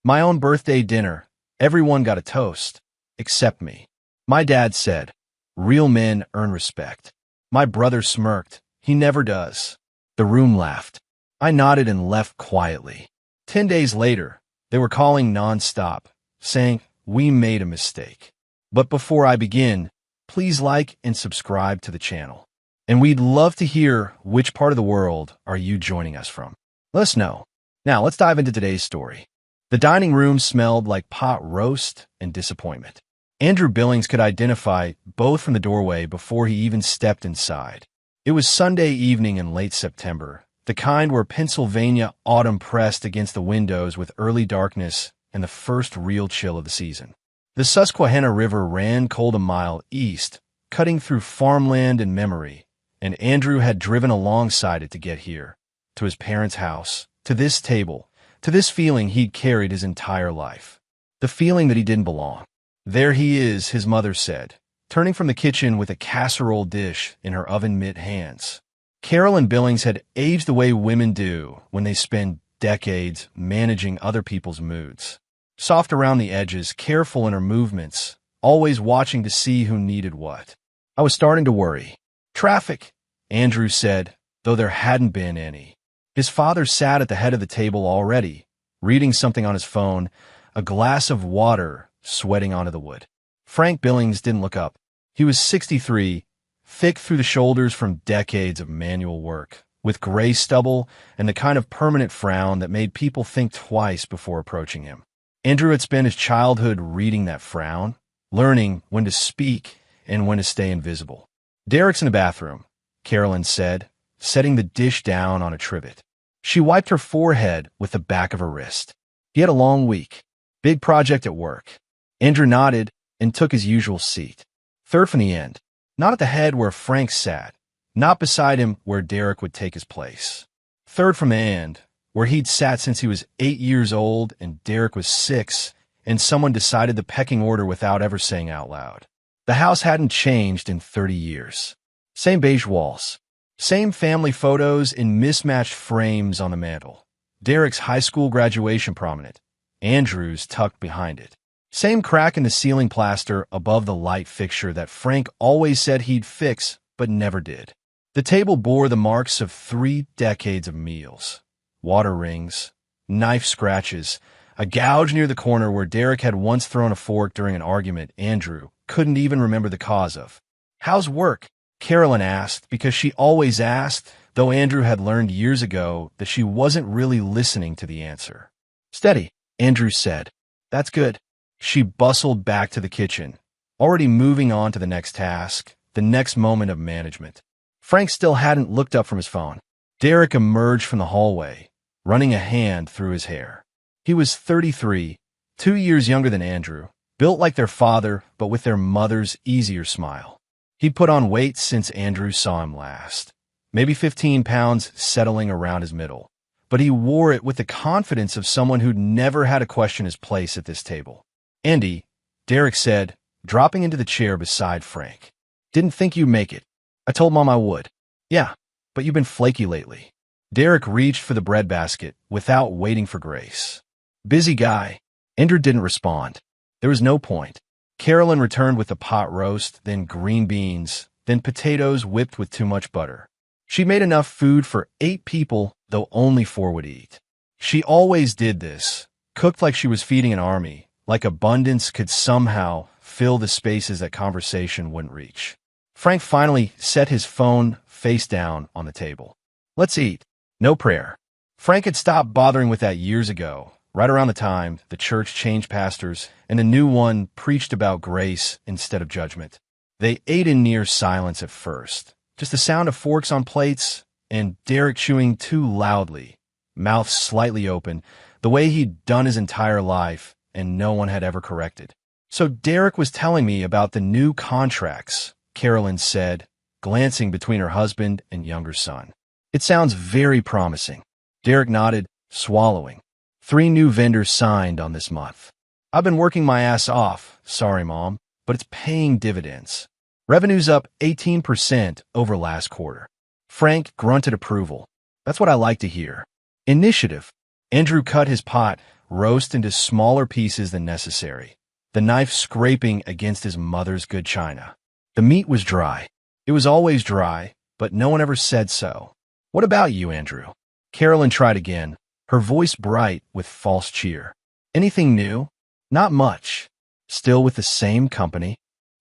My own birthday dinner. Everyone got a toast. Except me. My dad said, "Real men earn respect." My brother smirked. "He never does." The room laughed. I nodded and left quietly. 10 days later, they were calling non-stop, saying, "We made a mistake." But before I begin, please like and subscribe to the channel. And we'd love to hear which part of the world are you joining us from. Let us know. Now, let's dive into today's story. The dining room smelled like pot roast and disappointment. Andrew Billings could identify both from the doorway before he even stepped inside. It was Sunday evening in late September, the kind where Pennsylvania autumn pressed against the windows with early darkness and the first real chill of the season. The Susquehanna River ran cold a mile east, cutting through farmland and memory, and Andrew had driven alongside it to get here, to his parents' house, to this table, to this feeling he'd carried his entire life. The feeling that he didn't belong. "There he is," his mother said, turning from the kitchen with a casserole dish in her oven-mitt hands. Carolyn Billings had aged the way women do when they spend decades managing other people's moods. Soft around the edges, careful in her movements, always watching to see who needed what. I was starting to worry. "Traffic," Andrew said, though there hadn't been any. His father sat at the head of the table already, reading something on his phone, a glass of water sweating onto the wood. Frank Billings didn't look up. He was 63, thick through the shoulders from decades of manual work, with gray stubble and the kind of permanent frown that made people think twice before approaching him. Andrew had spent his childhood reading that frown, learning when to speak and when to stay invisible. "Derek's in the bathroom," Carolyn said, setting the dish down on a trivet. She wiped her forehead with the back of her wrist. He had a long week. Big project at work. Andrew nodded and took his usual seat. Third from the end. Not at the head where Frank sat. Not beside him where Derek would take his place. Third from the end, where he'd sat since he was 8 years old and Derek was 6, and someone decided the pecking order without ever saying out loud. The house hadn't changed in 30 years. Same beige walls. Same family photos in mismatched frames on the mantel. Derek's high school graduation prominent. Andrew's tucked behind it. Same crack in the ceiling plaster above the light fixture that Frank always said he'd fix, but never did. The table bore the marks of 3 decades of meals. Water rings, knife scratches, a gouge near the corner where Derek had once thrown a fork during an argument Andrew couldn't even remember the cause of. "How's work?" Carolyn asked, because she always asked, though Andrew had learned years ago that she wasn't really listening to the answer. "Steady," Andrew said. "That's good." She bustled back to the kitchen, already moving on to the next task, the next moment of management. Frank still hadn't looked up from his phone. Derek emerged from the hallway, running a hand through his hair. He was 33, 2 years younger than Andrew, built like their father, but with their mother's easier smile. He'd put on weight since Andrew saw him last, maybe 15 pounds settling around his middle, but he wore it with the confidence of someone who'd never had to question his place at this table. "Andy," Derek said, dropping into the chair beside Frank. "Didn't think you'd make it. I told Mom I would." "Yeah, but you've been flaky lately." Derek reached for the breadbasket without waiting for grace. "Busy guy." Andrew didn't respond. There was no point. Carolyn returned with the pot roast, then green beans, then potatoes whipped with too much butter. She made enough food for 8 people, though only 4 would eat. She always did this, cooked like she was feeding an army, like abundance could somehow fill the spaces that conversation wouldn't reach. Frank finally set his phone face down on the table. "Let's eat." No prayer. Frank had stopped bothering with that years ago, right around the time the church changed pastors and a new one preached about grace instead of judgment. They ate in near silence at first, just the sound of forks on plates and Derek chewing too loudly, mouth slightly open, the way he'd done his entire life and no one had ever corrected. "So Derek was telling me about the new contracts," Carolyn said, glancing between her husband and younger son. "It sounds very promising." Derek nodded, swallowing. 3 new vendors signed on this month. "I've been working my ass off, sorry Mom, but it's paying dividends. Revenue's up 18% over last quarter." Frank grunted approval. "That's what I like to hear." "Initiative." Andrew cut his pot, roast into smaller pieces than necessary, the knife scraping against his mother's good china. The meat was dry. It was always dry, but no one ever said so. "What about you, Andrew?" Carolyn tried again, her voice bright with false cheer. "Anything new?" "Not much. Still with the same company."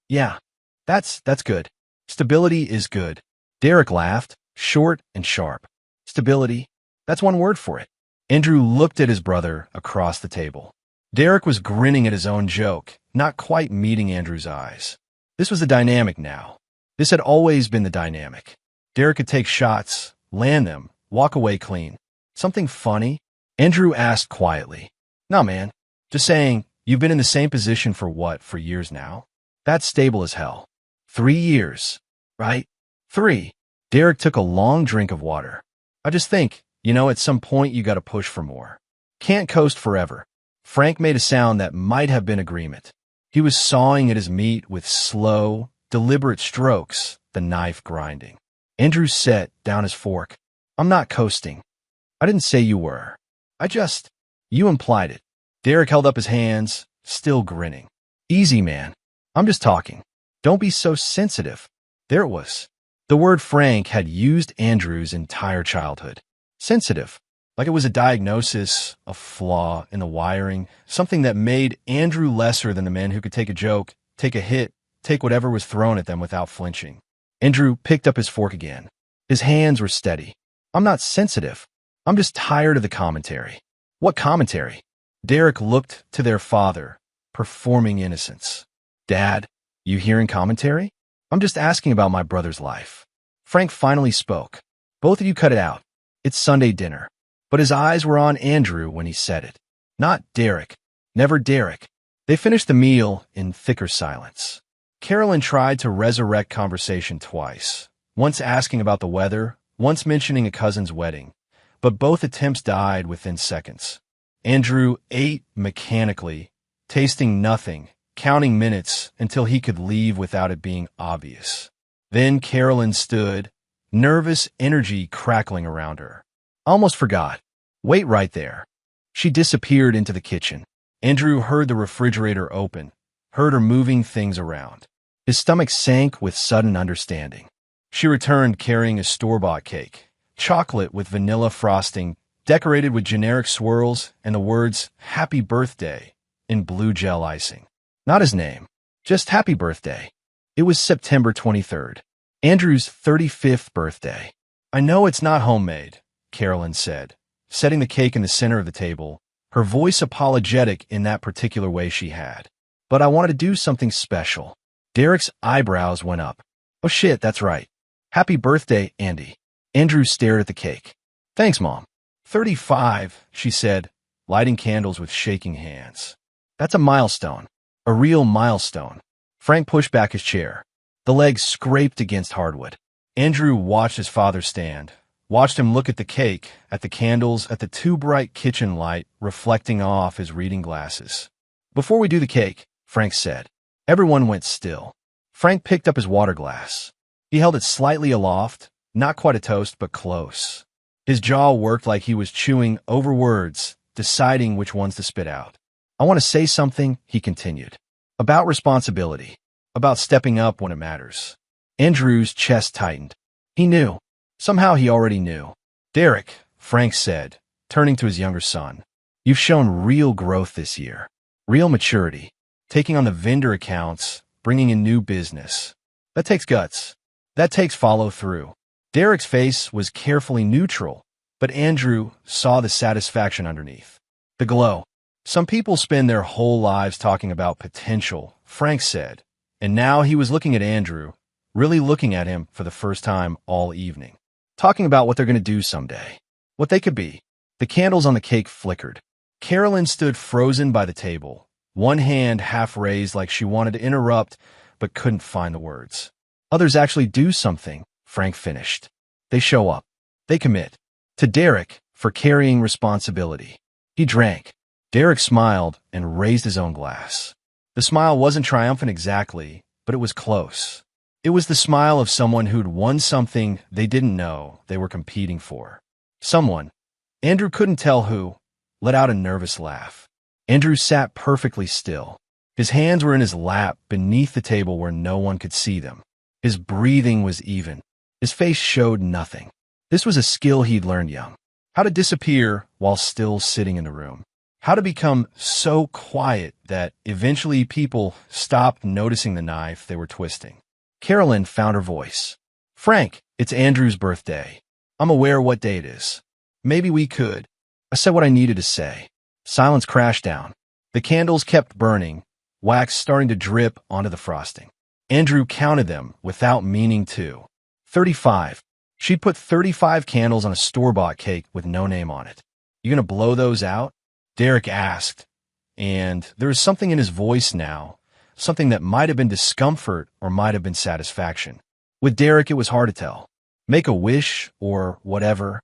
"Yeah, that's good. Stability is good." Derek laughed, short and sharp. "Stability? That's one word for it." Andrew looked at his brother across the table. Derek was grinning at his own joke, not quite meeting Andrew's eyes. This was the dynamic now. This had always been the dynamic. Derek could take shots, land them, walk away clean. "Something funny?" Andrew asked quietly. "No, man. Just saying, you've been in the same position for years now?" "That's stable as hell." 3 years, right? 3. Derek took a long drink of water. "I just think, at some point you gotta push for more. Can't coast forever." Frank made a sound that might have been agreement. He was sawing at his meat with slow, deliberate strokes, the knife grinding. Andrew set down his fork. "I'm not coasting. I didn't say you were. You implied it." Derek held up his hands, still grinning. "Easy, man. I'm just talking. Don't be so sensitive." There it was. The word Frank had used Andrew's entire childhood. Sensitive. Like it was a diagnosis, a flaw in the wiring, something that made Andrew lesser than the men who could take a joke, take a hit, take whatever was thrown at them without flinching. Andrew picked up his fork again. His hands were steady. "I'm not sensitive. I'm just tired of the commentary." "What commentary?" Derek looked to their father, performing innocence. "Dad, you hearing commentary?" "I'm just asking about my brother's life." Frank finally spoke. "Both of you cut it out. It's Sunday dinner." But his eyes were on Andrew when he said it. Not Derek. Never Derek. They finished the meal in thicker silence. Carolyn tried to resurrect conversation twice, once asking about the weather, once mentioning a cousin's wedding, but both attempts died within seconds. Andrew ate mechanically, tasting nothing, counting minutes until he could leave without it being obvious. Then Carolyn stood, nervous energy crackling around her. "Almost forgot. Wait right there." She disappeared into the kitchen. Andrew heard the refrigerator open, heard her moving things around. His stomach sank with sudden understanding. She returned carrying a store-bought cake, chocolate with vanilla frosting, decorated with generic swirls and the words "Happy Birthday" in blue gel icing. Not his name, just "Happy Birthday." It was September 23rd, Andrew's 35th birthday. "I know it's not homemade," Carolyn said, setting the cake in the center of the table, her voice apologetic in that particular way she had. "But I wanted to do something special." Derek's eyebrows went up. "Oh shit, that's right. Happy birthday, Andy." Andrew stared at the cake. "Thanks, Mom." 35, she said, lighting candles with shaking hands. "That's a milestone. A real milestone." Frank pushed back his chair. The legs scraped against hardwood. Andrew watched his father stand, watched him look at the cake, at the candles, at the too bright kitchen light reflecting off his reading glasses. "Before we do the cake," Frank said. Everyone went still. Frank picked up his water glass. He held it slightly aloft, not quite a toast, but close. His jaw worked like he was chewing over words, deciding which ones to spit out. "I want to say something," he continued, "about responsibility, about stepping up when it matters." Andrew's chest tightened. He knew. Somehow he already knew. "Derek," Frank said, turning to his younger son, "you've shown real growth this year. Real maturity. Taking on the vendor accounts, bringing in new business. That takes guts. That takes follow-through." Derek's face was carefully neutral, but Andrew saw the satisfaction underneath. The glow. "Some people spend their whole lives talking about potential," Frank said, and now he was looking at Andrew, really looking at him for the first time all evening. Talking about what they're going to do someday. What they could be. The candles on the cake flickered. Carolyn stood frozen by the table, one hand half raised like she wanted to interrupt, but couldn't find the words. "Others actually do something," Frank finished. "They show up. They commit." To Derek, for carrying responsibility. He drank. Derek smiled and raised his own glass. The smile wasn't triumphant exactly, but it was close. It was the smile of someone who'd won something they didn't know they were competing for. Someone. Andrew couldn't tell who. let out a nervous laugh. Andrew sat perfectly still. His hands were in his lap beneath the table where no one could see them. His breathing was even. His face showed nothing. This was a skill he'd learned young. How to disappear while still sitting in the room. How to become so quiet that eventually people stopped noticing the knife they were twisting. Carolyn found her voice. "Frank, it's Andrew's birthday. I'm aware what day it is. Maybe we could." I said what I needed to say. Silence crashed down. The candles kept burning, wax starting to drip onto the frosting. Andrew counted them without meaning to. 35. She'd put 35 candles on a store-bought cake with no name on it. "You gonna blow those out?" Derek asked, and there was something in his voice now, something that might have been discomfort or might have been satisfaction. With Derek, it was hard to tell. Make a wish or whatever.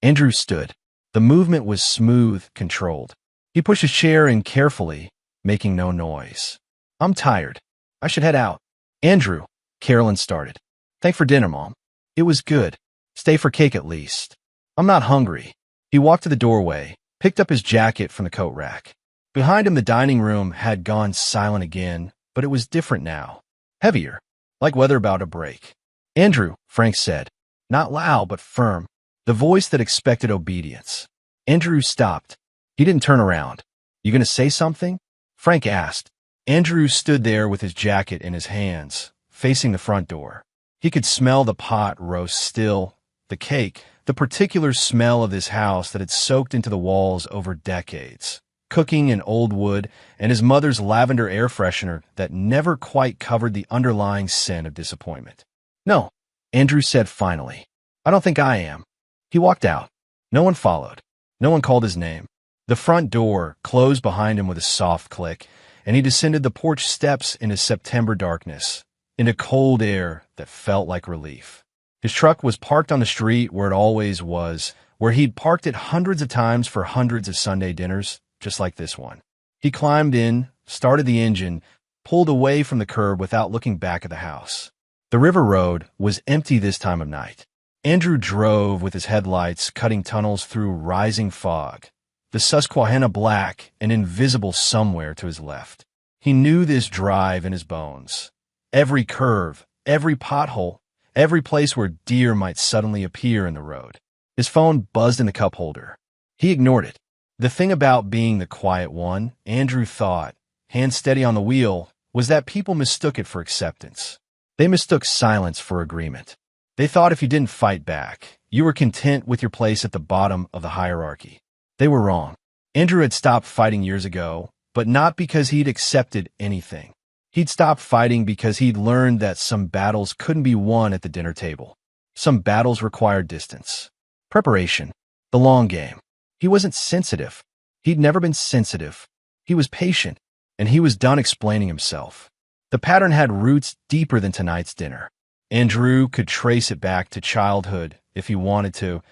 Andrew stood. The movement was smooth, controlled. He pushed his chair in carefully, making no noise. "I'm tired. I should head out." "Andrew," Carolyn started. "Thanks for dinner, Mom. It was good. Stay for cake at least." "I'm not hungry." He walked to the doorway, picked up his jacket from the coat rack. Behind him, the dining room had gone silent again, but it was different now. Heavier, like weather about to break. "Andrew," Frank said. Not loud, but firm. The voice that expected obedience. Andrew stopped. He didn't turn around. "You gonna say something?" Frank asked. Andrew stood there with his jacket in his hands, facing the front door. He could smell the pot roast still, the cake, the particular smell of this house that had soaked into the walls over decades. Cooking in old wood, and his mother's lavender air freshener that never quite covered the underlying sin of disappointment. "No," Andrew said finally. "I don't think I am." He walked out. No one followed. No one called his name. The front door closed behind him with a soft click, and he descended the porch steps into September darkness, into cold air that felt like relief. His truck was parked on the street where it always was, where he'd parked it hundreds of times for hundreds of Sunday dinners, just like this one. He climbed in, started the engine, pulled away from the curb without looking back at the house. The river road was empty this time of night. Andrew drove with his headlights cutting tunnels through rising fog, the Susquehanna black and invisible somewhere to his left. He knew this drive in his bones. Every curve, every pothole, every place where deer might suddenly appear in the road. His phone buzzed in the cup holder. He ignored it. The thing about being the quiet one, Andrew thought, hands steady on the wheel, was that people mistook it for acceptance. They mistook silence for agreement. They thought if you didn't fight back, you were content with your place at the bottom of the hierarchy. They were wrong. Andrew had stopped fighting years ago, but not because he'd accepted anything. He'd stopped fighting because he'd learned that some battles couldn't be won at the dinner table. Some battles required distance. Preparation. The long game. He wasn't sensitive. He'd never been sensitive. He was patient, and he was done explaining himself. The pattern had roots deeper than tonight's dinner. Andrew could trace it back to childhood if he wanted to,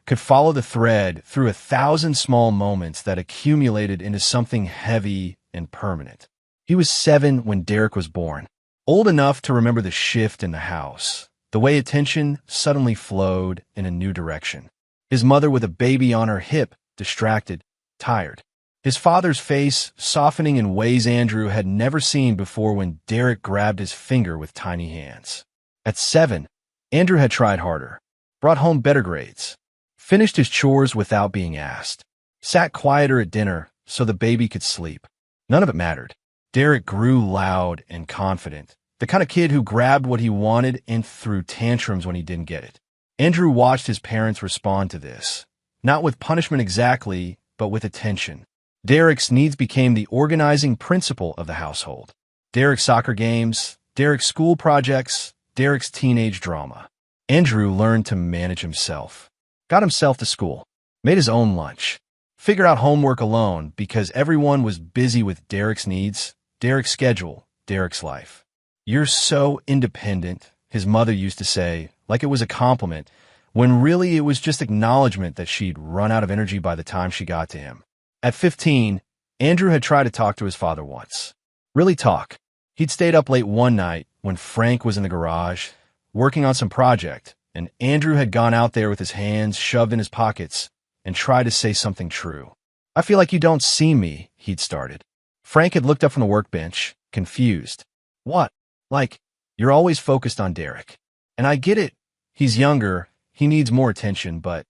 could follow the thread through 1,000 small moments that accumulated into something heavy and permanent. He was 7 when Derek was born, old enough to remember the shift in the house, the way attention suddenly flowed in a new direction. His mother with a baby on her hip, distracted, tired. His father's face softening in ways Andrew had never seen before when Derek grabbed his finger with tiny hands. At 7, Andrew had tried harder, brought home better grades, finished his chores without being asked, sat quieter at dinner so the baby could sleep. None of it mattered. Derek grew loud and confident, the kind of kid who grabbed what he wanted and threw tantrums when he didn't get it. Andrew watched his parents respond to this, not with punishment exactly, but with attention. Derek's needs became the organizing principle of the household. Derek's soccer games, Derek's school projects, Derek's teenage drama. Andrew learned to manage himself, got himself to school, made his own lunch, figured out homework alone because everyone was busy with Derek's needs, Derek's schedule, Derek's life. "You're so independent," his mother used to say, like it was a compliment, when really it was just acknowledgement that she'd run out of energy by the time she got to him. At 15, Andrew had tried to talk to his father once. Really talk. He'd stayed up late one night when Frank was in the garage, working on some project, and Andrew had gone out there with his hands shoved in his pockets and tried to say something true. I feel like you don't see me, he'd started. Frank had looked up from the workbench, confused. What? Like, you're always focused on Derek. And I get it. He's younger, he needs more attention, but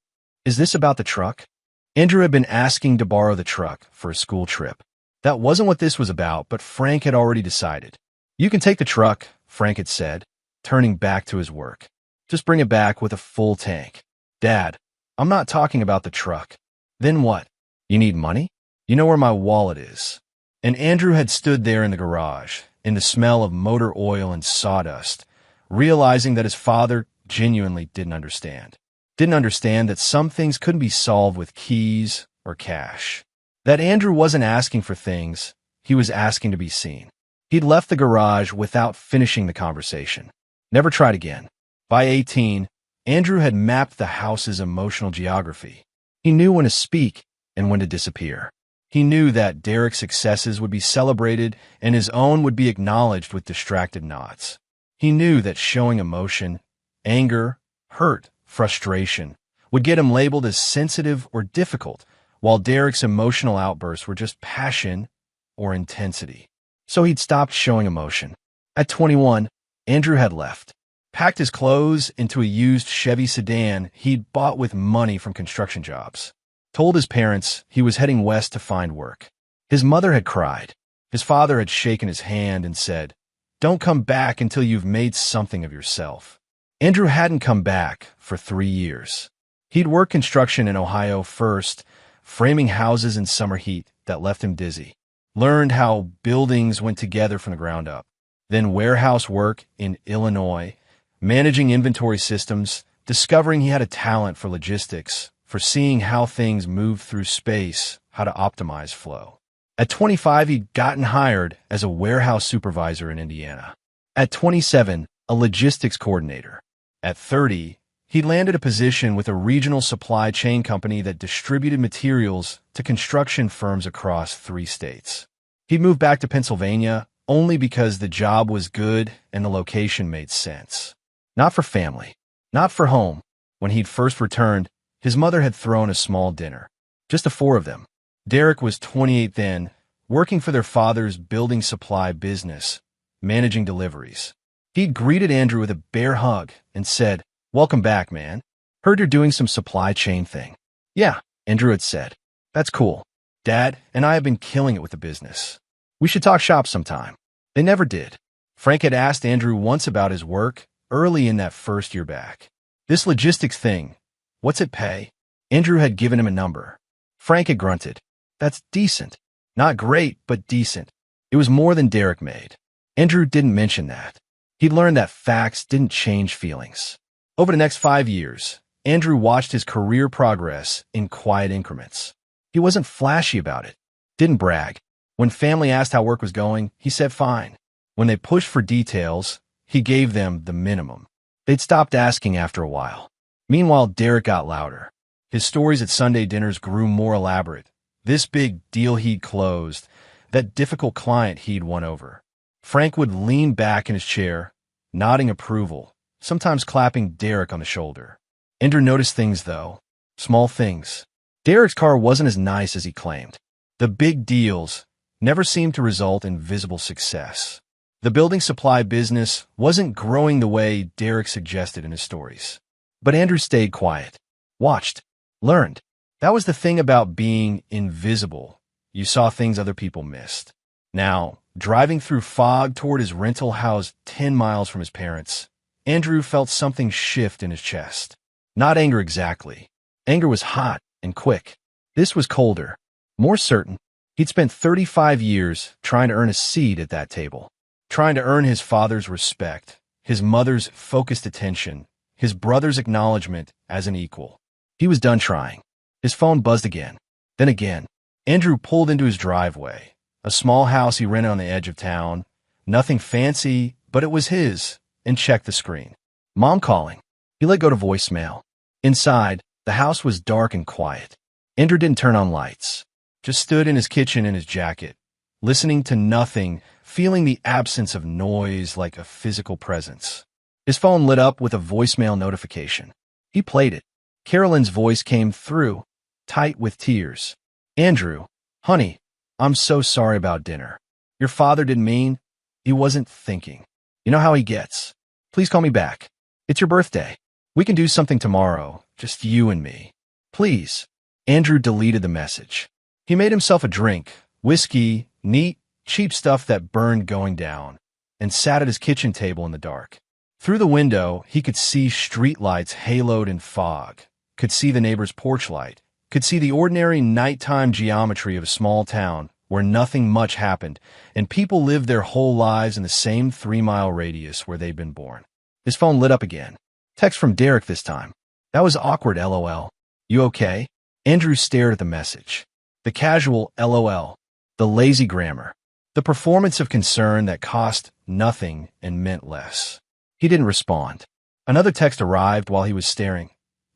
is this about the truck? Andrew had been asking to borrow the truck for a school trip. That wasn't what this was about, but Frank had already decided. You can take the truck, Frank had said, turning back to his work. Just bring it back with a full tank. Dad, I'm not talking about the truck. Then what? You need money? You know where my wallet is. And Andrew had stood there in the garage, in the smell of motor oil and sawdust, realizing that his father genuinely didn't understand. Didn't understand that some things couldn't be solved with keys or cash. That Andrew wasn't asking for things, he was asking to be seen. He'd left the garage without finishing the conversation. Never tried again. By 18, Andrew had mapped the house's emotional geography. He knew when to speak and when to disappear. He knew that Derek's successes would be celebrated and his own would be acknowledged with distracted nods. He knew that showing emotion, anger, hurt, frustration, would get him labeled as sensitive or difficult, while Derek's emotional outbursts were just passion or intensity. So he'd stopped showing emotion. At 21, Andrew had left, packed his clothes into a used Chevy sedan he'd bought with money from construction jobs. Told his parents he was heading west to find work. His mother had cried. His father had shaken his hand and said, "Don't come back until you've made something of yourself." Andrew hadn't come back for 3 years. He'd worked construction in Ohio first, framing houses in summer heat that left him dizzy. Learned how buildings went together from the ground up. Then warehouse work in Illinois, managing inventory systems, discovering he had a talent for logistics, for seeing how things move through space, how to optimize flow. At 25, he'd gotten hired as a warehouse supervisor in Indiana. At 27, a logistics coordinator. At 30, he landed a position with a regional supply chain company that distributed materials to construction firms across 3 states. He'd moved back to Pennsylvania only because the job was good and the location made sense. Not for family, not for home. When he'd first returned, his mother had thrown a small dinner. Just the 4 of them. Derek was 28 then, working for their father's building supply business, managing deliveries. He'd greeted Andrew with a bear hug and said, "Welcome back, man. Heard you're doing some supply chain thing." "Yeah," Andrew had said. "That's cool. Dad and I have been killing it with the business. We should talk shop sometime." They never did. Frank had asked Andrew once about his work early in that first year back. "This logistics thing, what's it pay?" Andrew had given him a number. Frank had grunted. "That's decent. Not great, but decent." It was more than Derek made. Andrew didn't mention that. He'd learned that facts didn't change feelings. Over the next 5 years, Andrew watched his career progress in quiet increments. He wasn't flashy about it. Didn't brag. When family asked how work was going, he said fine. When they pushed for details, he gave them the minimum. They'd stopped asking after a while. Meanwhile, Derek got louder. His stories at Sunday dinners grew more elaborate. This big deal he'd closed, that difficult client he'd won over. Frank would lean back in his chair, nodding approval, sometimes clapping Derek on the shoulder. Andrew noticed things, though. Small things. Derek's car wasn't as nice as he claimed. The big deals never seemed to result in visible success. The building supply business wasn't growing the way Derek suggested in his stories. But Andrew stayed quiet, watched, learned. That was the thing about being invisible. You saw things other people missed. Now, driving through fog toward his rental house 10 miles from his parents, Andrew felt something shift in his chest. Not anger exactly. Anger was hot and quick. This was colder, more certain. He'd spent 35 years trying to earn a seat at that table, trying to earn his father's respect, his mother's focused attention, his brother's acknowledgement as an equal. He was done trying. His phone buzzed again. Then again. Andrew pulled into his driveway, a small house he rented on the edge of town. Nothing fancy, but it was his, and checked the screen. Mom calling. He let go to voicemail. Inside, the house was dark and quiet. Andrew didn't turn on lights, just stood in his kitchen in his jacket, listening to nothing, feeling the absence of noise like a physical presence. His phone lit up with a voicemail notification. He played it. Carolyn's voice came through, tight with tears. Andrew, honey, I'm so sorry about dinner. Your father didn't mean. He wasn't thinking. You know how he gets. Please call me back. It's your birthday. We can do something tomorrow, just you and me. Please. Andrew deleted the message. He made himself a drink, whiskey, neat, cheap stuff that burned going down, and sat at his kitchen table in the dark. Through the window, he could see streetlights haloed in fog, could see the neighbor's porch light, could see the ordinary nighttime geometry of a small town where nothing much happened, and people lived their whole lives in the same 3-mile radius where they'd been born. His phone lit up again. Text from Derek this time. That was awkward, LOL. You okay? Andrew stared at the message. The casual LOL. The lazy grammar. The performance of concern that cost nothing and meant less. He didn't respond. Another text arrived while he was staring.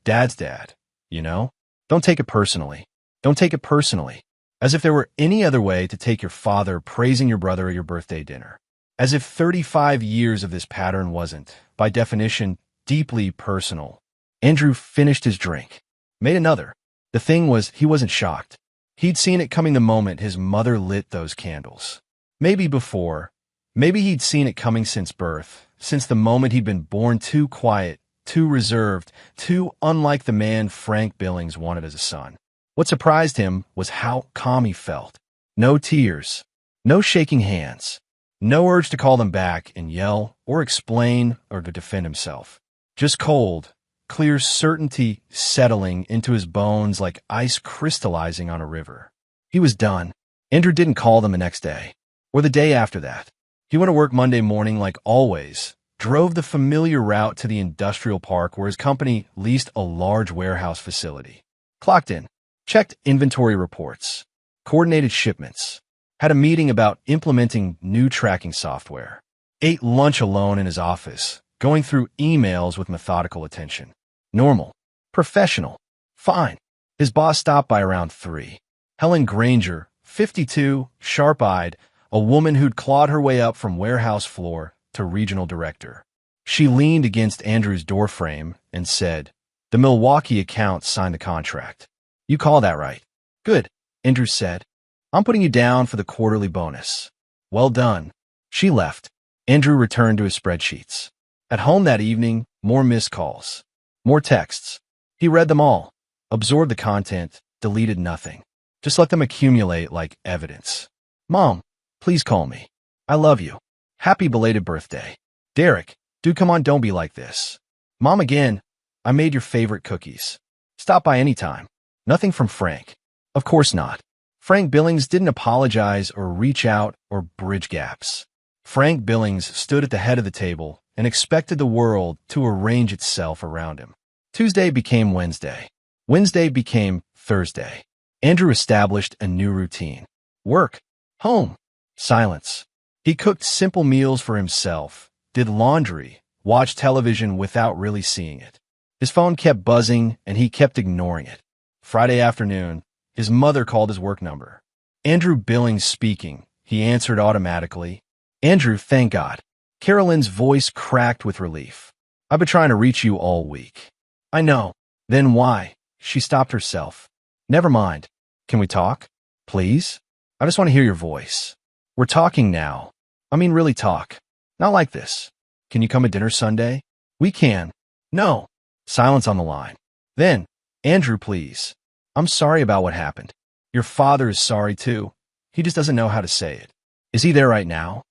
Dad's dad, you know? Don't take it personally. Don't take it personally. As if there were any other way to take your father praising your brother at your birthday dinner. As if 35 years of this pattern wasn't, by definition, deeply personal. Andrew finished his drink. Made another. The thing was, he wasn't shocked. He'd seen it coming the moment his mother lit those candles. Maybe before. Maybe he'd seen it coming since birth, since the moment he'd been born too quiet, too reserved, too unlike the man Frank Billings wanted as a son. What surprised him was how calm he felt. No tears, no shaking hands, no urge to call them back and yell or explain or to defend himself. Just cold, clear certainty settling into his bones like ice crystallizing on a river. He was done. Andrew didn't call them the next day, or the day after that. He went to work Monday morning like always, drove the familiar route to the industrial park where his company leased a large warehouse facility. Clocked in, checked inventory reports, coordinated shipments, had a meeting about implementing new tracking software, ate lunch alone in his office, going through emails with methodical attention. Normal. Professional. Fine. His boss stopped by around 3. Helen Granger, 52, sharp-eyed, a woman who'd clawed her way up from warehouse floor to regional director. She leaned against Andrew's doorframe and said, "The Milwaukee account signed the contract. You call that right?" "Good," Andrew said. "I'm putting you down for the quarterly bonus." "Well done." She left. Andrew returned to his spreadsheets. At home that evening, more missed calls. More texts. He read them all, absorbed the content, deleted nothing. Just let them accumulate like evidence. "Mom, please call me. I love you. Happy belated birthday. Derek, dude, come on, don't be like this. Mom again, I made your favorite cookies. Stop by anytime." Nothing from Frank. Of course not. Frank Billings didn't apologize or reach out or bridge gaps. Frank Billings stood at the head of the table and expected the world to arrange itself around him. Tuesday became Wednesday. Wednesday became Thursday. Andrew established a new routine. Work. Home. Silence. He cooked simple meals for himself, did laundry, watched television without really seeing it. His phone kept buzzing and he kept ignoring it. Friday afternoon, his mother called his work number. Andrew Billings speaking. He answered automatically. "Andrew, thank God." Carolyn's voice cracked with relief. "I've been trying to reach you all week." "I know." "Then why?" She stopped herself. "Never mind. Can we talk? Please? I just want to hear your voice. We're talking now. I mean, really talk. Not like this. Can you come to dinner Sunday?" "We can." "No." Silence on the line. Then, "Andrew, please. I'm sorry about what happened. Your father is sorry too. He just doesn't know how to say it." "Is he there right now?"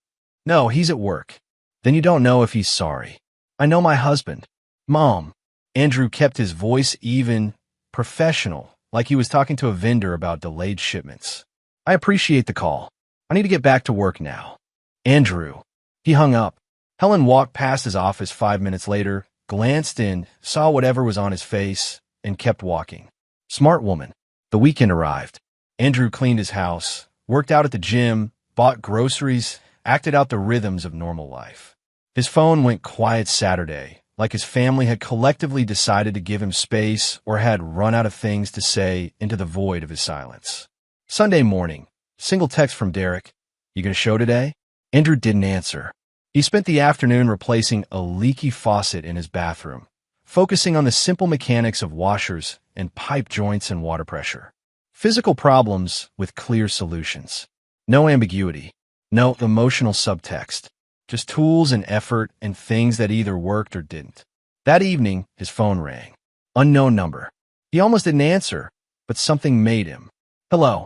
"No, he's at work." "Then you don't know if he's sorry." "I know my husband." "Mom." Andrew kept his voice even, professional, like he was talking to a vendor about delayed shipments. "I appreciate the call. I need to get back to work now." "Andrew." He hung up. Helen walked past his office 5 minutes later, glanced in, saw whatever was on his face, and kept walking. Smart woman. The weekend arrived. Andrew cleaned his house, worked out at the gym, bought groceries, acted out the rhythms of normal life. His phone went quiet Saturday, like his family had collectively decided to give him space or had run out of things to say into the void of his silence. Sunday morning, single text from Derek. "You gonna show today?" Andrew didn't answer. He spent the afternoon replacing a leaky faucet in his bathroom, focusing on the simple mechanics of washers and pipe joints and water pressure. Physical problems with clear solutions. No ambiguity. No emotional subtext. Just tools and effort and things that either worked or didn't. That evening, his phone rang. Unknown number. He almost didn't answer, but something made him. Hello.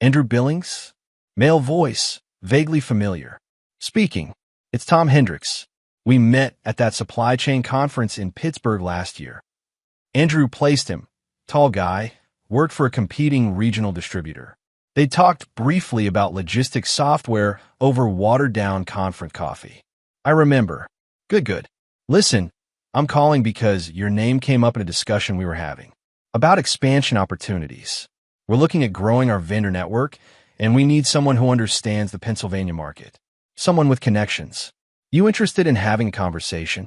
Andrew Billings? Male voice, vaguely familiar. Speaking. It's Tom Hendricks. We met at that supply chain conference in Pittsburgh last year. Andrew placed him. Tall guy. Worked for a competing regional distributor. They talked briefly about logistics software over watered-down conference coffee. I remember. Good. Listen, I'm calling because your name came up in a discussion we were having. About expansion opportunities. We're looking at growing our vendor network, and we need someone who understands the Pennsylvania market. Someone with connections. You interested in having a conversation?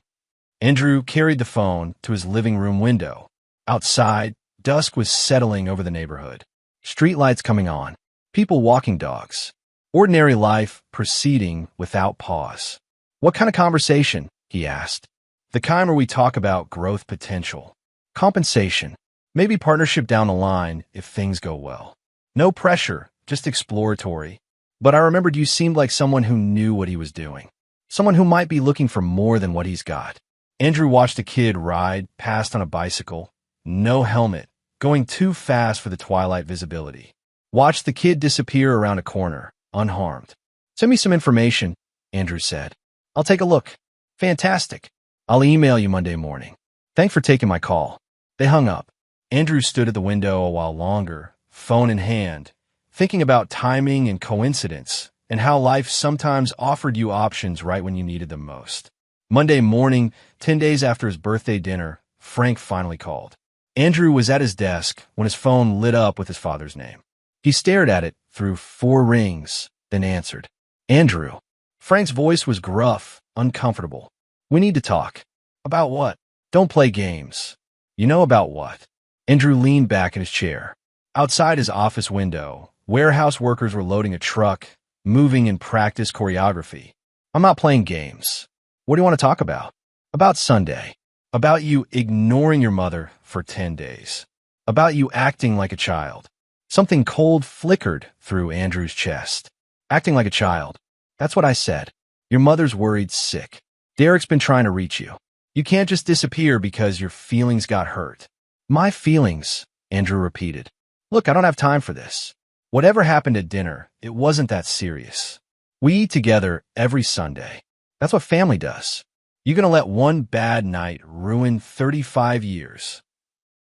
Andrew carried the phone to his living room window. Outside, dusk was settling over the neighborhood. Streetlights coming on. People walking dogs. Ordinary life proceeding without pause. What kind of conversation? He asked. The kind where we talk about growth potential. Compensation. Maybe partnership down the line if things go well. No pressure, just exploratory. But I remembered you seemed like someone who knew what he was doing. Someone who might be looking for more than what he's got. Andrew watched a kid ride past on a bicycle. No helmet. Going too fast for the twilight visibility. Watched the kid disappear around a corner, unharmed. Send me some information, Andrew said. I'll take a look. Fantastic. I'll email you Monday morning. Thanks for taking my call. They hung up. Andrew stood at the window a while longer, phone in hand, thinking about timing and coincidence and how life sometimes offered you options right when you needed them most. Monday morning, 10 days after his birthday dinner, Frank finally called. Andrew was at his desk when his phone lit up with his father's name. He stared at it through 4 rings, then answered. Andrew. Frank's voice was gruff, uncomfortable. We need to talk. About what? Don't play games. You know about what? Andrew leaned back in his chair. Outside his office window, warehouse workers were loading a truck, moving in practice choreography. I'm not playing games. What do you want to talk about? About Sunday. About you ignoring your mother for 10 days. About you acting like a child. Something cold flickered through Andrew's chest. Acting like a child. That's what I said. Your mother's worried sick. Derek's been trying to reach you. You can't just disappear because your feelings got hurt. My feelings, Andrew repeated. Look, I don't have time for this. Whatever happened at dinner, it wasn't that serious. We eat together every Sunday. That's what family does. You're gonna let one bad night ruin 35 years.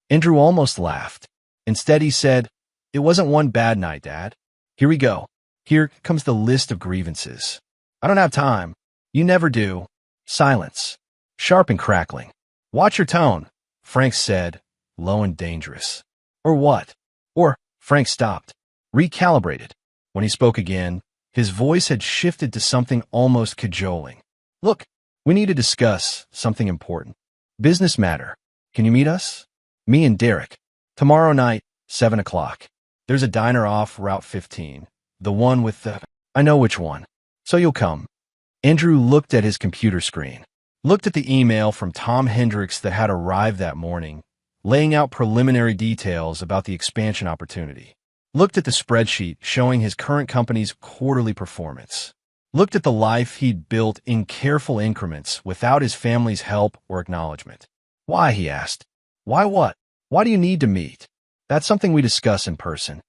Andrew almost laughed. Instead, he said, It wasn't one bad night, Dad. Here we go. Here comes the list of grievances. I don't have time. You never do. Silence. Sharp and crackling. Watch your tone, Frank said, low and dangerous. Or what? Or, Frank stopped. Recalibrated. When he spoke again, his voice had shifted to something almost cajoling. Look, we need to discuss something important. Business matter. Can you meet us? Me and Derek. Tomorrow night, 7 o'clock. There's a diner off Route 15. The one with the... I know which one. So you'll come. Andrew looked at his computer screen. Looked at the email from Tom Hendricks that had arrived that morning, laying out preliminary details about the expansion opportunity. Looked at the spreadsheet showing his current company's quarterly performance. Looked at the life he'd built in careful increments without his family's help or acknowledgement. Why, he asked. Why what? Why do you need to meet? That's something we discuss in person.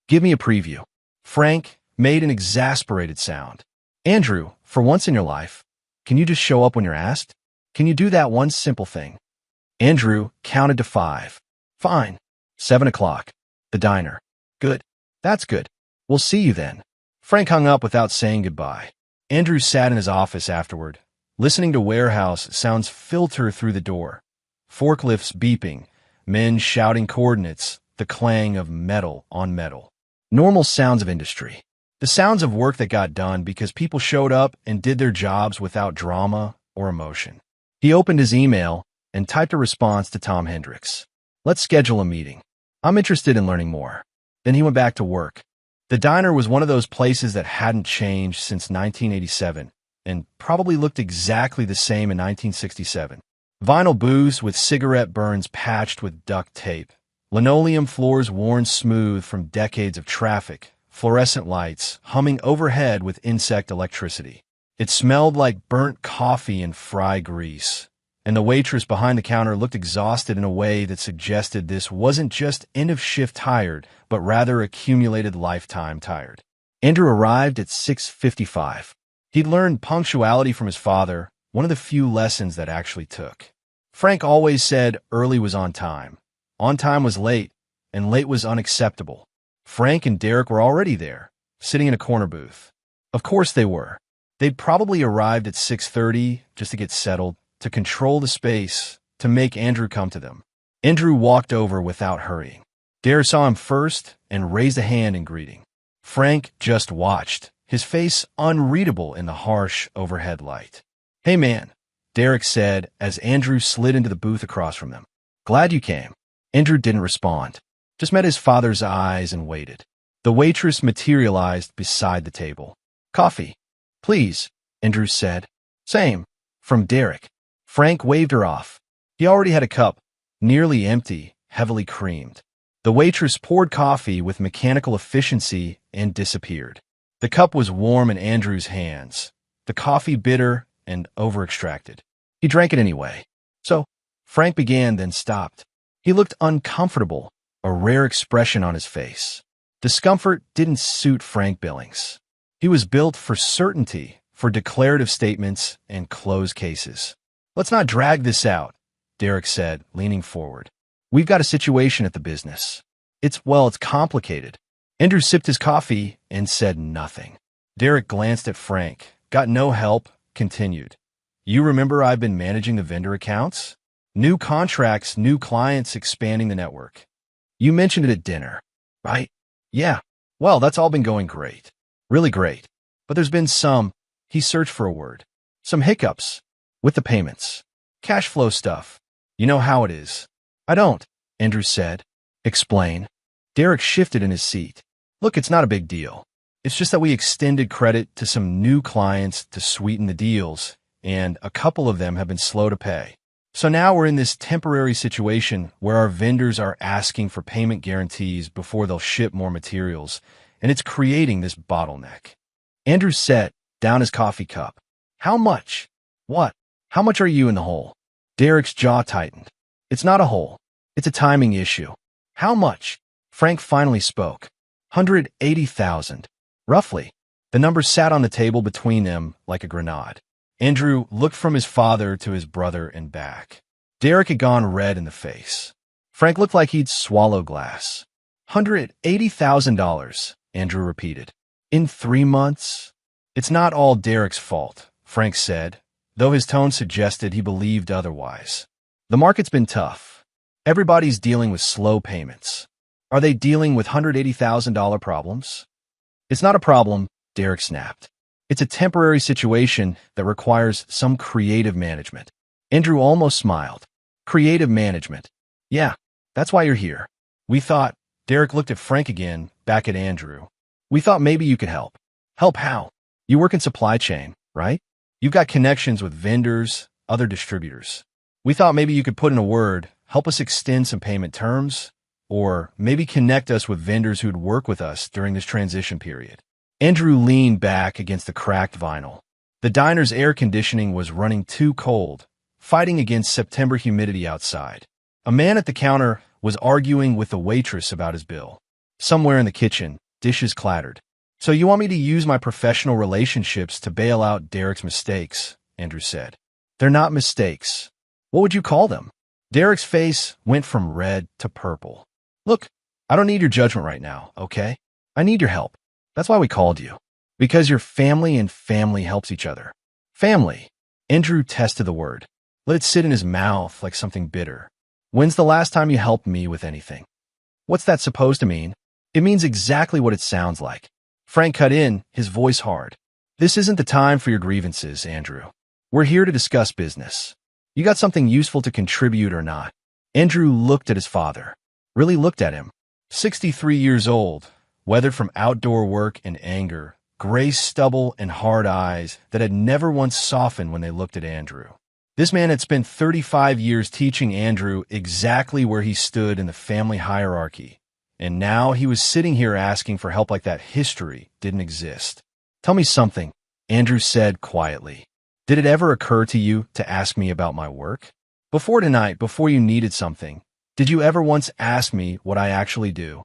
Give me a preview. Frank made an exasperated sound. Andrew, for once in your life, can you just show up when you're asked? Can you do that one simple thing? Andrew counted to 5. Fine. 7 o'clock. The diner. Good. That's good. We'll see you then. Frank hung up without saying goodbye. Andrew sat in his office afterward, listening to warehouse sounds filter through the door. Forklifts beeping, men shouting coordinates, the clang of metal on metal. Normal sounds of industry. The sounds of work that got done because people showed up and did their jobs without drama or emotion. He opened his email and typed a response to Tom Hendricks. Let's schedule a meeting. I'm interested in learning more. Then he went back to work. The diner was one of those places that hadn't changed since 1987 and probably looked exactly the same in 1967. Vinyl booths with cigarette burns patched with duct tape, Linoleum floors worn smooth from decades of traffic, fluorescent lights humming overhead with insect electricity. It smelled like burnt coffee and fry grease, and the waitress behind the counter looked exhausted in a way that suggested this wasn't just end-of-shift tired, but rather accumulated lifetime tired. Andrew arrived at 6:55. He'd learned punctuality from his father, one of the few lessons that actually took. Frank always said early was on time. On time was late, and late was unacceptable. Frank and Derek were already there, sitting in a corner booth. Of course they were. They'd probably arrived at 6:30 just to get settled, to control the space, to make Andrew come to them. Andrew walked over without hurrying. Derek saw him first and raised a hand in greeting. Frank just watched, his face unreadable in the harsh overhead light. "Hey man," Derek said as Andrew slid into the booth across from them. "Glad you came." Andrew didn't respond, just met his father's eyes and waited. The waitress materialized beside the table. "Coffee, please," Andrew said. "Same," from Derek. Frank waved her off. He already had a cup, nearly empty, heavily creamed. The waitress poured coffee with mechanical efficiency and disappeared. The cup was warm in Andrew's hands, the coffee bitter and over-extracted. He drank it anyway. "So," Frank began, then stopped. He looked uncomfortable, a rare expression on his face. Discomfort didn't suit Frank Billings. He was built for certainty, for declarative statements and closed cases. "Let's not drag this out," Derek said, leaning forward. "We've got a situation at the business. It's complicated." Andrew sipped his coffee and said nothing. Derek glanced at Frank, got no help, continued. "You remember I've been managing the vendor accounts? New contracts, new clients, expanding the network. You mentioned it at dinner, right?" "Yeah. Well, that's all been going great. Really great. But there's been he searched for a word, some hiccups with the payments. Cash flow stuff. You know how it is." "I don't," Andrew said. "Explain." Derek shifted in his seat. "Look, it's not a big deal. It's just that we extended credit to some new clients to sweeten the deals, and a couple of them have been slow to pay. So now we're in this temporary situation where our vendors are asking for payment guarantees before they'll ship more materials, and it's creating this bottleneck." Andrew set down his coffee cup. "How much?" "What? How much are you in the hole?" Derek's jaw tightened. "It's not a hole. It's a timing issue." "How much?" Frank finally spoke. 180,000. Roughly. The number sat on the table between them like a grenade. Andrew looked from his father to his brother and back. Derek had gone red in the face. Frank looked like he'd swallow glass. $180,000, Andrew repeated. "In 3 months?" "It's not all Derek's fault," Frank said, though his tone suggested he believed otherwise. "The market's been tough. Everybody's dealing with slow payments. Are they dealing with $180,000 problems?" "It's not a problem," Derek snapped. "It's a temporary situation that requires some creative management." Andrew almost smiled. "Creative management. Yeah, that's why you're here. We thought," Derek looked at Frank again, back at Andrew. "We thought maybe you could help." "Help how?" "You work in supply chain, right? You've got connections with vendors, other distributors. We thought maybe you could put in a word, help us extend some payment terms, or maybe connect us with vendors who'd work with us during this transition period." Andrew leaned back against the cracked vinyl. The diner's air conditioning was running too cold, fighting against September humidity outside. A man at the counter was arguing with the waitress about his bill. Somewhere in the kitchen, dishes clattered. "So you want me to use my professional relationships to bail out Derek's mistakes," Andrew said. "They're not mistakes. What would you call them?" Derek's face went from red to purple. "Look, I don't need your judgment right now, okay? I need your help. That's why we called you. Because you're family and family helps each other." "Family." Andrew tested the word. Let it sit in his mouth like something bitter. "When's the last time you helped me with anything?" "What's that supposed to mean?" "It means exactly what it sounds like." Frank cut in, his voice hard. "This isn't the time for your grievances, Andrew. We're here to discuss business. You got something useful to contribute or not?" Andrew looked at his father. Really looked at him. 63 years old, weathered from outdoor work and anger, gray stubble and hard eyes that had never once softened when they looked at Andrew. This man had spent 35 years teaching Andrew exactly where he stood in the family hierarchy, and now he was sitting here asking for help like that history didn't exist. Tell me something, Andrew said quietly. Did it ever occur to you to ask me about my work? Before tonight, before you needed something, did you ever once ask me what I actually do?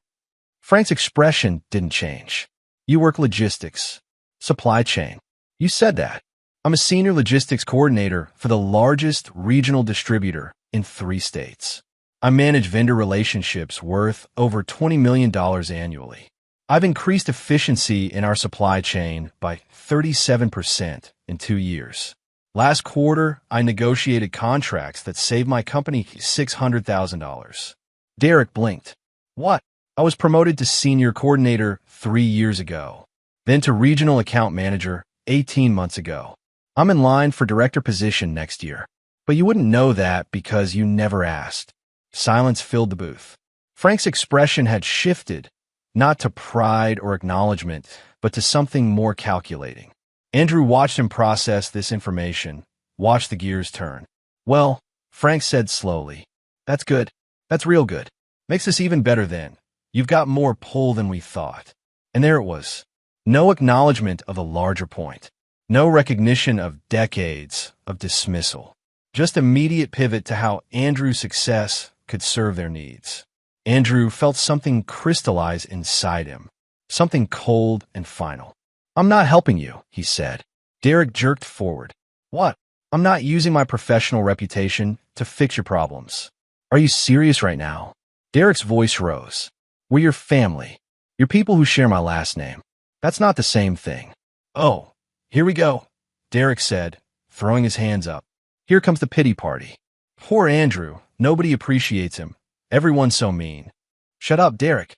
Frank's expression didn't change. You work logistics, supply chain. You said that. I'm a senior logistics coordinator for the largest regional distributor in 3 states. I manage vendor relationships worth over $20 million annually. I've increased efficiency in our supply chain by 37% in 2 years. Last quarter, I negotiated contracts that saved my company $600,000. Derek blinked. What? I was promoted to senior coordinator 3 years ago, then to regional account manager 18 months ago. I'm in line for director position next year, but you wouldn't know that because you never asked. Silence filled the booth. Frank's expression had shifted, not to pride or acknowledgement, but to something more calculating. Andrew watched him process this information, watched the gears turn. Well, Frank said slowly, that's good. That's real good. Makes this even better then. You've got more pull than we thought. And there it was. No acknowledgement of the larger point. No recognition of decades of dismissal. Just immediate pivot to how Andrew's success could serve their needs. Andrew felt something crystallize inside him. Something cold and final. I'm not helping you, he said. Derek jerked forward. What? I'm not using my professional reputation to fix your problems. Are you serious right now? Derek's voice rose. We're your family. You're people who share my last name. That's not the same thing. Oh. Here we go, Derek said, throwing his hands up. Here comes the pity party. Poor Andrew. Nobody appreciates him. Everyone's so mean. Shut up, Derek.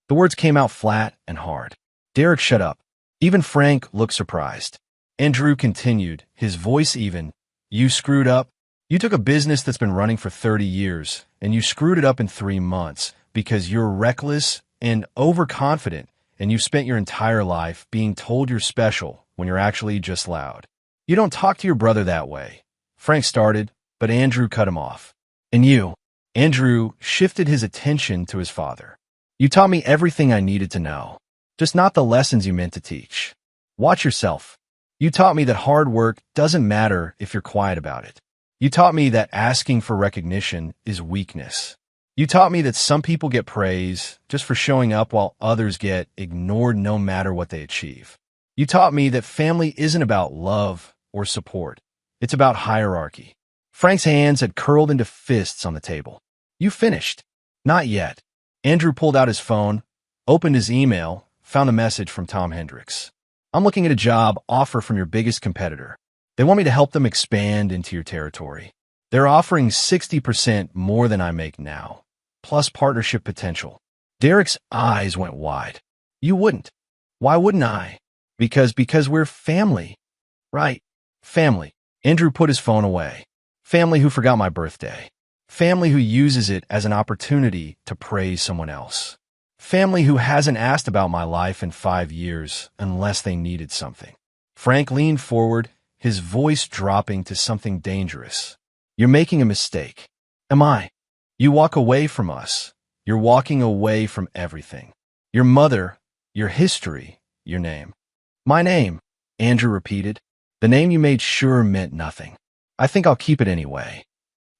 The words came out flat and hard. Derek shut up. Even Frank looked surprised. Andrew continued, his voice even. You screwed up. You took a business that's been running for 30 years, and you screwed it up in 3 months because you're reckless and overconfident, and you've spent your entire life being told you're special when you're actually just loud. You don't talk to your brother that way. Frank started, but Andrew cut him off. And you, Andrew shifted his attention to his father. You taught me everything I needed to know, just not the lessons you meant to teach. Watch yourself. You taught me that hard work doesn't matter if you're quiet about it. You taught me that asking for recognition is weakness. You taught me that some people get praise just for showing up while others get ignored no matter what they achieve. You taught me that family isn't about love or support. It's about hierarchy. Frank's hands had curled into fists on the table. You finished. Not yet. Andrew pulled out his phone, opened his email, found a message from Tom Hendricks. I'm looking at a job offer from your biggest competitor. They want me to help them expand into your territory. They're offering 60% more than I make now, plus partnership potential. Derek's eyes went wide. You wouldn't. Why wouldn't I? Because we're family. Right. Family. Andrew put his phone away. Family who forgot my birthday. Family who uses it as an opportunity to praise someone else. Family who hasn't asked about my life in 5 years unless they needed something. Frank leaned forward, his voice dropping to something dangerous. You're making a mistake. Am I? You walk away from us. You're walking away from everything. Your mother, your history, your name. My name, Andrew repeated. The name you made sure meant nothing. I think I'll keep it anyway.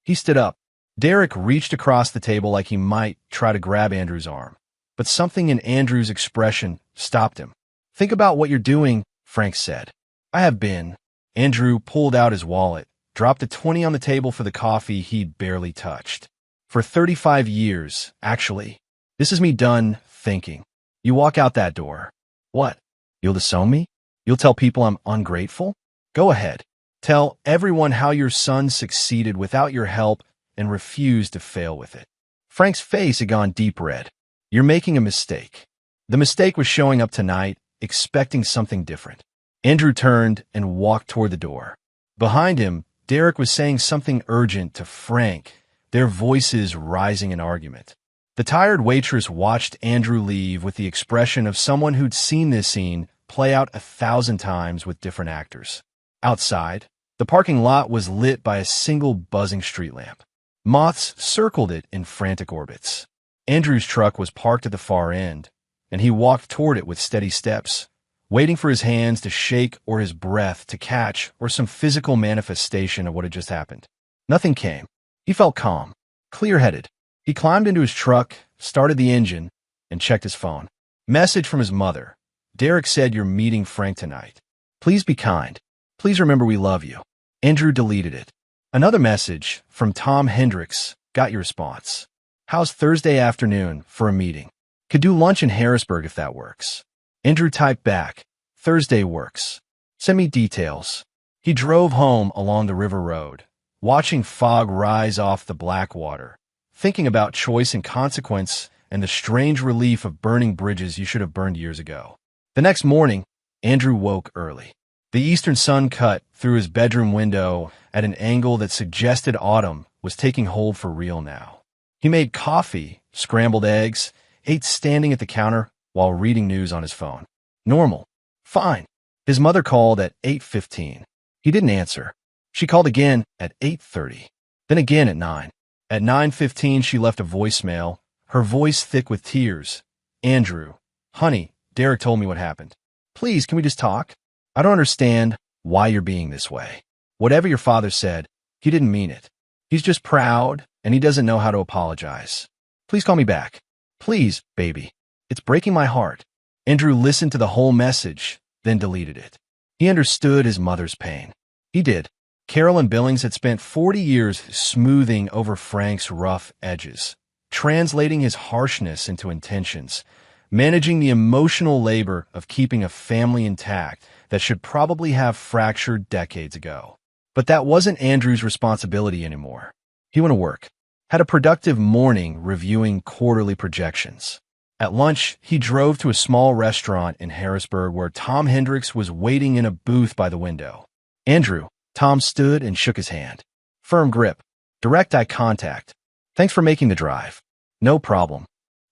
He stood up. Derek reached across the table like he might try to grab Andrew's arm, but something in Andrew's expression stopped him. Think about what you're doing, Frank said. I have been. Andrew pulled out his wallet, dropped a 20 on the table for the coffee he'd barely touched. For 35 years, actually. This is me done thinking. You walk out that door. What? You'll disown me? You'll tell people I'm ungrateful? Go ahead. Tell everyone how your son succeeded without your help and refused to fail with it. Frank's face had gone deep red. You're making a mistake. The mistake was showing up tonight, expecting something different. Andrew turned and walked toward the door. Behind him, Derek was saying something urgent to Frank, their voices rising in argument. The tired waitress watched Andrew leave with the expression of someone who'd seen this scene play out 1,000 times with different actors. Outside, The parking lot was lit by a single buzzing street lamp. Moths circled it in frantic orbits. Andrew's truck was parked at the far end, and he walked toward it with steady steps, waiting for his hands to shake or his breath to catch or some physical manifestation of what had just happened. Nothing came. He felt calm, clear-headed. He climbed into his truck, started the engine, and checked his phone. Message from his mother. Derek said you're meeting Frank tonight. Please be kind. Please remember we love you. Andrew deleted it. Another message from Tom Hendricks got your response. How's Thursday afternoon for a meeting? Could do lunch in Harrisburg if that works. Andrew typed back, Thursday works. Send me details. He drove home along the river road, watching fog rise off the black water, thinking about choice and consequence and the strange relief of burning bridges you should have burned years ago. The next morning, Andrew woke early. The eastern sun cut through his bedroom window at an angle that suggested autumn was taking hold for real now. He made coffee, scrambled eggs, ate standing at the counter while reading news on his phone. Normal. Fine. His mother called at 8:15. He didn't answer. She called again at 8:30, then again at 9. At 9:15, she left a voicemail, her voice thick with tears. Andrew, honey, Derek told me what happened. Please, can we just talk? I don't understand why you're being this way. Whatever your father said, he didn't mean it. He's just proud, and he doesn't know how to apologize. Please call me back. Please, baby. It's breaking my heart. Andrew listened to the whole message, then deleted it. He understood his mother's pain. He did. Carolyn Billings had spent 40 years smoothing over Frank's rough edges, translating his harshness into intentions, managing the emotional labor of keeping a family intact that should probably have fractured decades ago. But that wasn't Andrew's responsibility anymore. He went to work, had a productive morning reviewing quarterly projections. At lunch, he drove to a small restaurant in Harrisburg where Tom Hendricks was waiting in a booth by the window. Andrew, Tom stood and shook his hand. Firm grip, direct eye contact. Thanks for making the drive. No problem.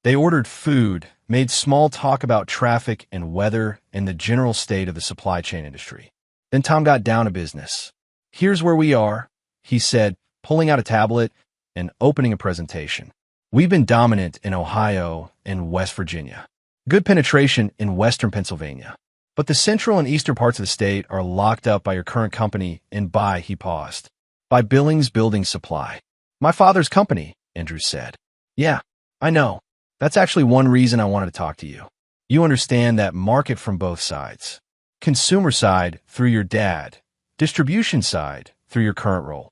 They ordered food, made small talk about traffic and weather and the general state of the supply chain industry. Then Tom got down to business. Here's where we are, he said, pulling out a tablet and opening a presentation. We've been dominant in Ohio and West Virginia. Good penetration in western Pennsylvania. But the central and eastern parts of the state are locked up by your current company and he paused, by Billings Building Supply. My father's company, Andrew said. Yeah, I know. That's actually one reason I wanted to talk to you. You understand that market from both sides. Consumer side through your dad, distribution side through your current role.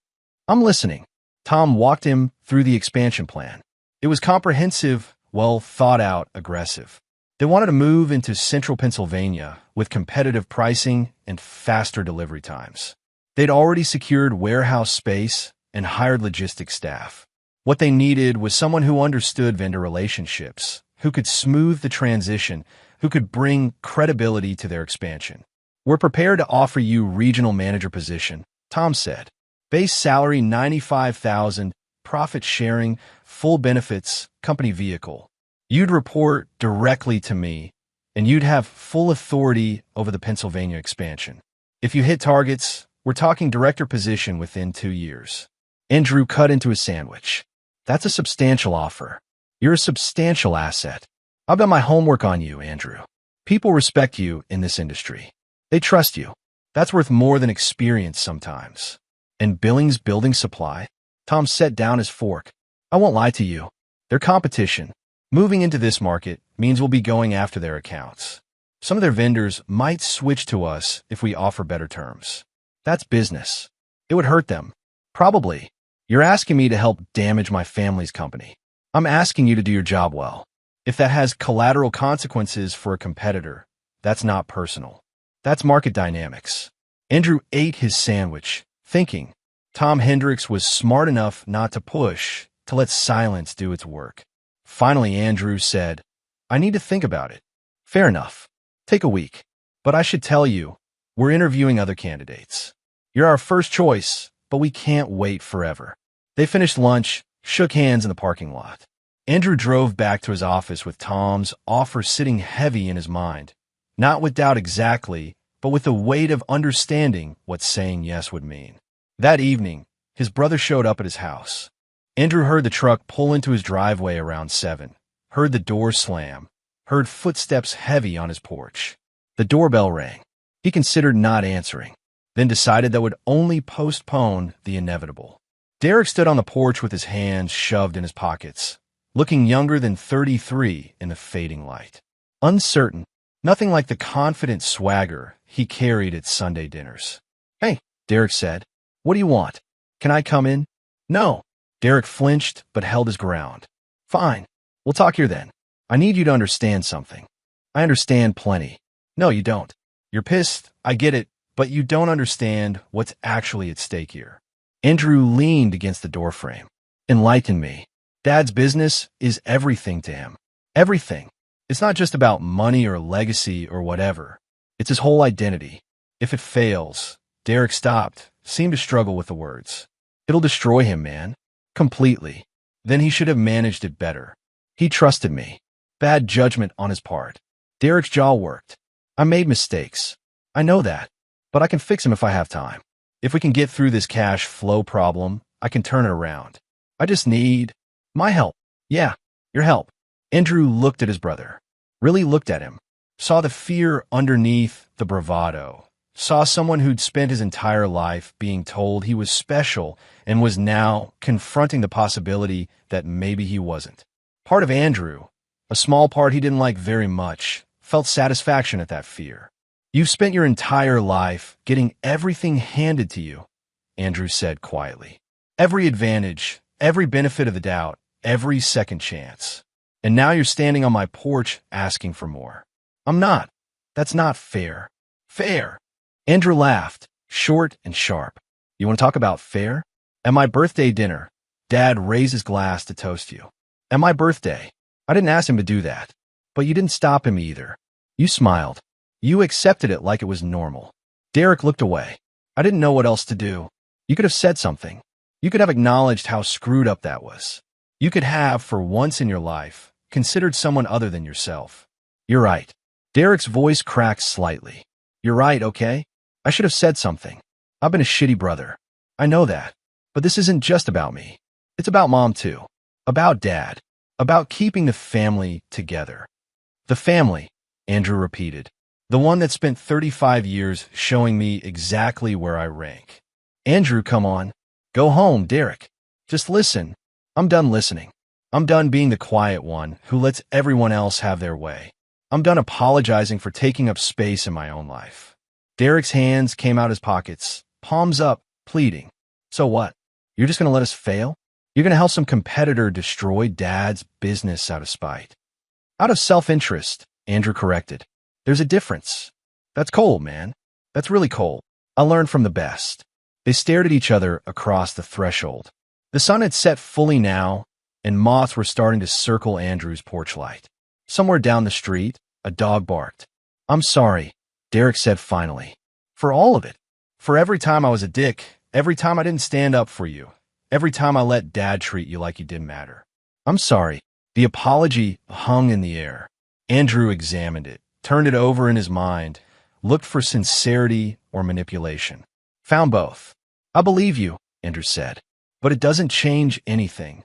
I'm listening. Tom walked him through the expansion plan. It was comprehensive, well thought out, aggressive. They wanted to move into central Pennsylvania with competitive pricing and faster delivery times. They'd already secured warehouse space and hired logistics staff. What they needed was someone who understood vendor relationships, who could smooth the transition, who could bring credibility to their expansion. We're prepared to offer you regional manager position, Tom said. Base salary $95,000, profit sharing, full benefits, company vehicle. You'd report directly to me, and you'd have full authority over the Pennsylvania expansion. If you hit targets, we're talking director position within 2 years. Andrew cut into his sandwich. That's a substantial offer. You're a substantial asset. I've done my homework on you, Andrew. People respect you in this industry. They trust you. That's worth more than experience sometimes. And Billings Building Supply? Tom set down his fork. I won't lie to you. They're competition. Moving into this market means we'll be going after their accounts. Some of their vendors might switch to us if we offer better terms. That's business. It would hurt them. Probably. You're asking me to help damage my family's company. I'm asking you to do your job well. If that has collateral consequences for a competitor, that's not personal. That's market dynamics. Andrew ate his sandwich, thinking. Tom Hendricks was smart enough not to push, to let silence do its work. Finally, Andrew said, I need to think about it. Fair enough. Take a week. But I should tell you, we're interviewing other candidates. You're our first choice, but we can't wait forever. They finished lunch, shook hands in the parking lot. Andrew drove back to his office with Tom's offer sitting heavy in his mind, not with doubt exactly, but with the weight of understanding what saying yes would mean. That evening, his brother showed up at his house. Andrew heard the truck pull into his driveway around 7, heard the door slam, heard footsteps heavy on his porch. The doorbell rang. He considered not answering, then decided that would only postpone the inevitable. Derek stood on the porch with his hands shoved in his pockets, looking younger than 33 in the fading light. Uncertain, nothing like the confident swagger he carried at Sunday dinners. "Hey," Derek said. "What do you want? Can I come in?" "No." Derek flinched but held his ground. "Fine. We'll talk here then. I need you to understand something." "I understand plenty." "No, you don't. You're pissed, I get it, but you don't understand what's actually at stake here." Andrew leaned against the doorframe. "Enlighten me. Dad's business is everything to him. Everything. It's not just about money or legacy or whatever. It's his whole identity. If it fails," Derek stopped, seemed to struggle with the words. "It'll destroy him, man. Completely. Then he should have managed it better. He trusted me. Bad judgment on his part." Derek's jaw worked. "I made mistakes. I know that. But I can fix them if I have time. If we can get through this cash flow problem, I can turn it around. I just need my help." "Yeah, your help." Andrew looked at his brother. Really looked at him. Saw the fear underneath the bravado. Saw someone who'd spent his entire life being told he was special and was now confronting the possibility that maybe he wasn't. Part of Andrew, a small part he didn't like very much, felt satisfaction at that fear. "You've spent your entire life getting everything handed to you," Andrew said quietly. "Every advantage, every benefit of the doubt, every second chance. And now you're standing on my porch asking for more. I'm not. That's not fair." "Fair." Andrew laughed, short and sharp. "You want to talk about fair? At my birthday dinner, Dad raised his glass to toast you. At my birthday. I didn't ask him to do that. But you didn't stop him either. You smiled. You accepted it like it was normal." Derek looked away. "I didn't know what else to do. You could have said something. You could have acknowledged how screwed up that was. You could have, for once in your life, considered someone other than yourself." "You're right." Derek's voice cracked slightly. "You're right, okay? I should have said something. I've been a shitty brother. I know that. But this isn't just about me. It's about Mom, too. About Dad. About keeping the family together." "The family," Andrew repeated. "The one that spent 35 years showing me exactly where I rank." "Andrew, come on. Go home, Derek. Just listen. I'm done listening. I'm done being the quiet one who lets everyone else have their way. I'm done apologizing for taking up space in my own life." Derek's hands came out his pockets, palms up, pleading. "So what? You're just going to let us fail? You're going to help some competitor destroy Dad's business out of spite?" "Out of self-interest," Andrew corrected. "There's a difference. That's cold, man. That's really cold. I learned from the best." They stared at each other across the threshold. The sun had set fully now, and moths were starting to circle Andrew's porch light. Somewhere down the street, a dog barked. "I'm sorry," Derek said finally. "For all of it. For every time I was a dick, every time I didn't stand up for you, every time I let Dad treat you like you didn't matter. I'm sorry." The apology hung in the air. Andrew examined it, turned it over in his mind, looked for sincerity or manipulation. Found both. "I believe you," Andrew said, "but it doesn't change anything."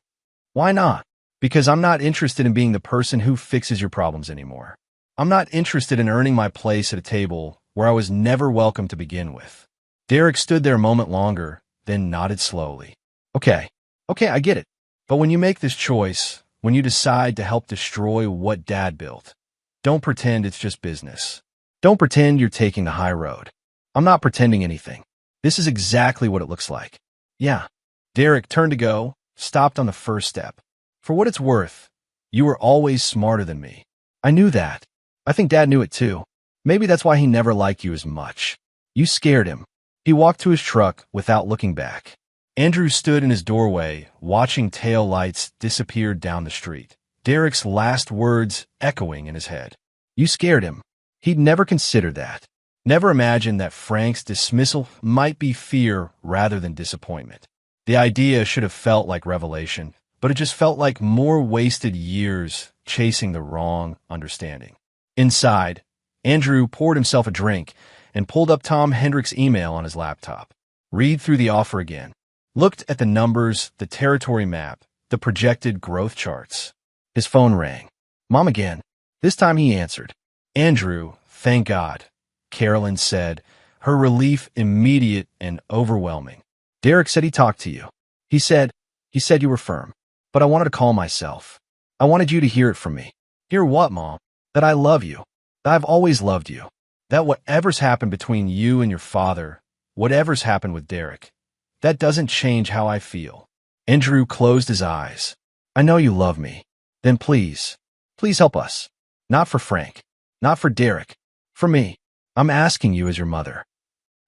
"Why not?" "Because I'm not interested in being the person who fixes your problems anymore. I'm not interested in earning my place at a table where I was never welcome to begin with." Derek stood there a moment longer, then nodded slowly. Okay, I get it. But when you make this choice, when you decide to help destroy what Dad built, don't pretend it's just business. Don't pretend you're taking the high road. I'm not pretending anything. This is exactly what it looks like." "Yeah." Derek turned to go, stopped on the first step. "For what it's worth, you were always smarter than me. I knew that. I think Dad knew it too. Maybe that's why he never liked you as much. You scared him." He walked to his truck without looking back. Andrew stood in his doorway, watching tail lights disappear down the street. Derek's last words echoing in his head. You scared him. He'd never considered that. Never imagined that Frank's dismissal might be fear rather than disappointment. The idea should have felt like revelation, but it just felt like more wasted years chasing the wrong understanding. Inside, Andrew poured himself a drink and pulled up Tom Hendrick's email on his laptop. Read through the offer again. Looked at the numbers, the territory map, the projected growth charts. His phone rang. Mom again. This time he answered. Andrew, thank God, Carolyn said, her relief immediate and overwhelming. Derek said he talked to you. He said you were firm. But I wanted to call myself. I wanted you to hear it from me. Hear what, Mom? That I love you. That I've always loved you. That whatever's happened between you and your father, whatever's happened with Derek, that doesn't change how I feel. Andrew closed his eyes. I know you love me. Then please help us. Not for Frank. Not for Derek. For me. I'm asking you as your mother.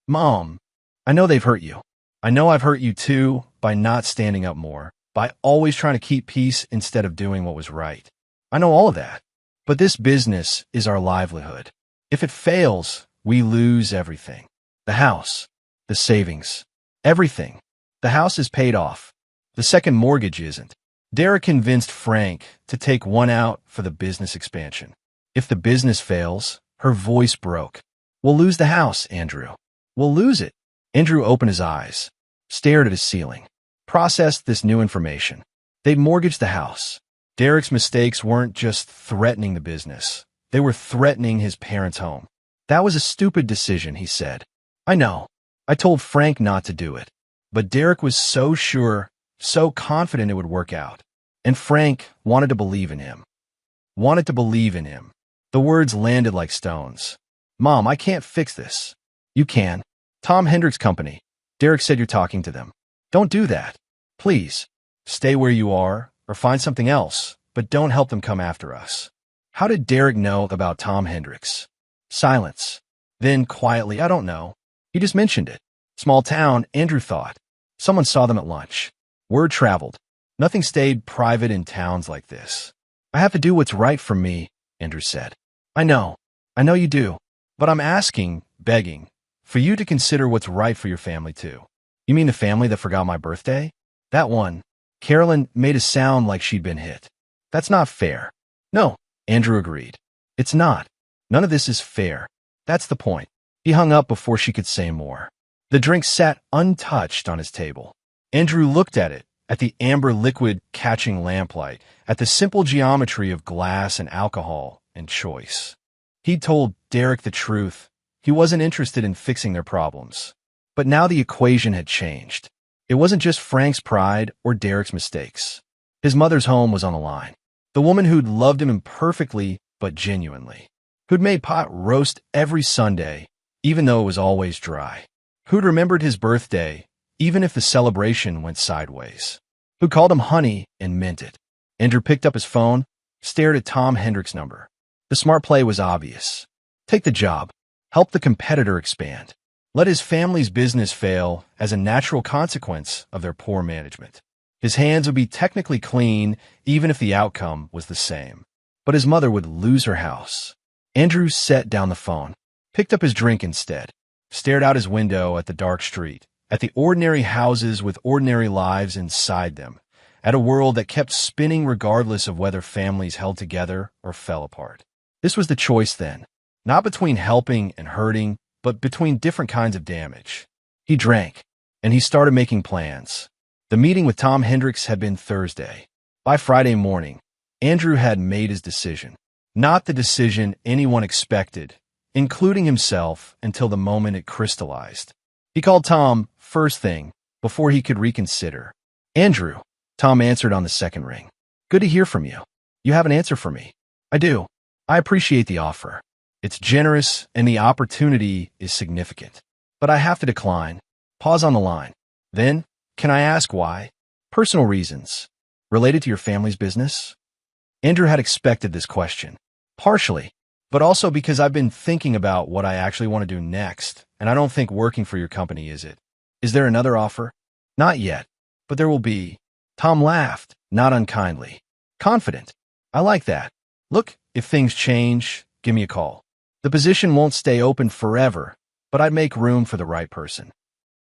Mom, I know they've hurt you. I know I've hurt you too by not standing up more, by always trying to keep peace instead of doing what was right. I know all of that. But this business is our livelihood. If it fails, we lose everything. The house, the savings, everything. The house is paid off. The second mortgage isn't. Derek convinced Frank to take one out for the business expansion. If the business fails, her voice broke. We'll lose the house, Andrew. We'll lose it. Andrew opened his eyes, stared at his ceiling, processed this new information. They'd mortgaged the house. Derek's mistakes weren't just threatening the business. They were threatening his parents' home. That was a stupid decision, he said. I know. I told Frank not to do it. But Derek was so sure, so confident it would work out. And Frank wanted to believe in him. Wanted to believe in him. The words landed like stones. Mom, I can't fix this. You can. Tom Hendrick's company. Derek said you're talking to them. Don't do that. Please. Stay where you are or find something else, but don't help them come after us. How did Derek know about Tom Hendrick's? Silence. Then quietly, I don't know. He just mentioned it. Small town, Andrew thought. Someone saw them at lunch. Word traveled. Nothing stayed private in towns like this. I have to do what's right for me, Andrew said. I know you do. But I'm asking, begging, for you to consider what's right for your family too. You mean the family that forgot my birthday? That one. Carolyn made a sound like she'd been hit. That's not fair. No, Andrew agreed. It's not. None of this is fair. That's the point. He hung up before she could say more. The drink sat untouched on his table. Andrew looked at it, at the amber liquid catching lamplight, at the simple geometry of glass and alcohol and choice. He'd told Derek the truth. He wasn't interested in fixing their problems. But now the equation had changed. It wasn't just Frank's pride or Derek's mistakes. His mother's home was on the line. The woman who'd loved him imperfectly but genuinely. Who'd made pot roast every Sunday, even though it was always dry. Who'd remembered his birthday, even if the celebration went sideways. Who called him honey and meant it. Andrew picked up his phone, stared at Tom Hendrick's number. The smart play was obvious. Take the job. Help the competitor expand. Let his family's business fail as a natural consequence of their poor management. His hands would be technically clean even if the outcome was the same. But his mother would lose her house. Andrew set down the phone, picked up his drink instead, stared out his window at the dark street, at the ordinary houses with ordinary lives inside them, at a world that kept spinning regardless of whether families held together or fell apart. This was the choice then, not between helping and hurting, but between different kinds of damage. He drank, and he started making plans. The meeting with Tom Hendricks had been Thursday. By Friday morning, Andrew had made his decision. Not the decision anyone expected, including himself, until the moment it crystallized. He called Tom first thing, before he could reconsider. Andrew, Tom answered on the second ring. Good to hear from you. You have an answer for me. I do. I appreciate the offer. It's generous and the opportunity is significant. But I have to decline. Pause on the line. Then, can I ask why? Personal reasons. Related to your family's business? Andrew had expected this question. Partially, but also because I've been thinking about what I actually want to do next, and I don't think working for your company is it. Is there another offer? Not yet, but there will be. Tom laughed, not unkindly. Confident. I like that. Look, if things change, give me a call. The position won't stay open forever, but I'd make room for the right person.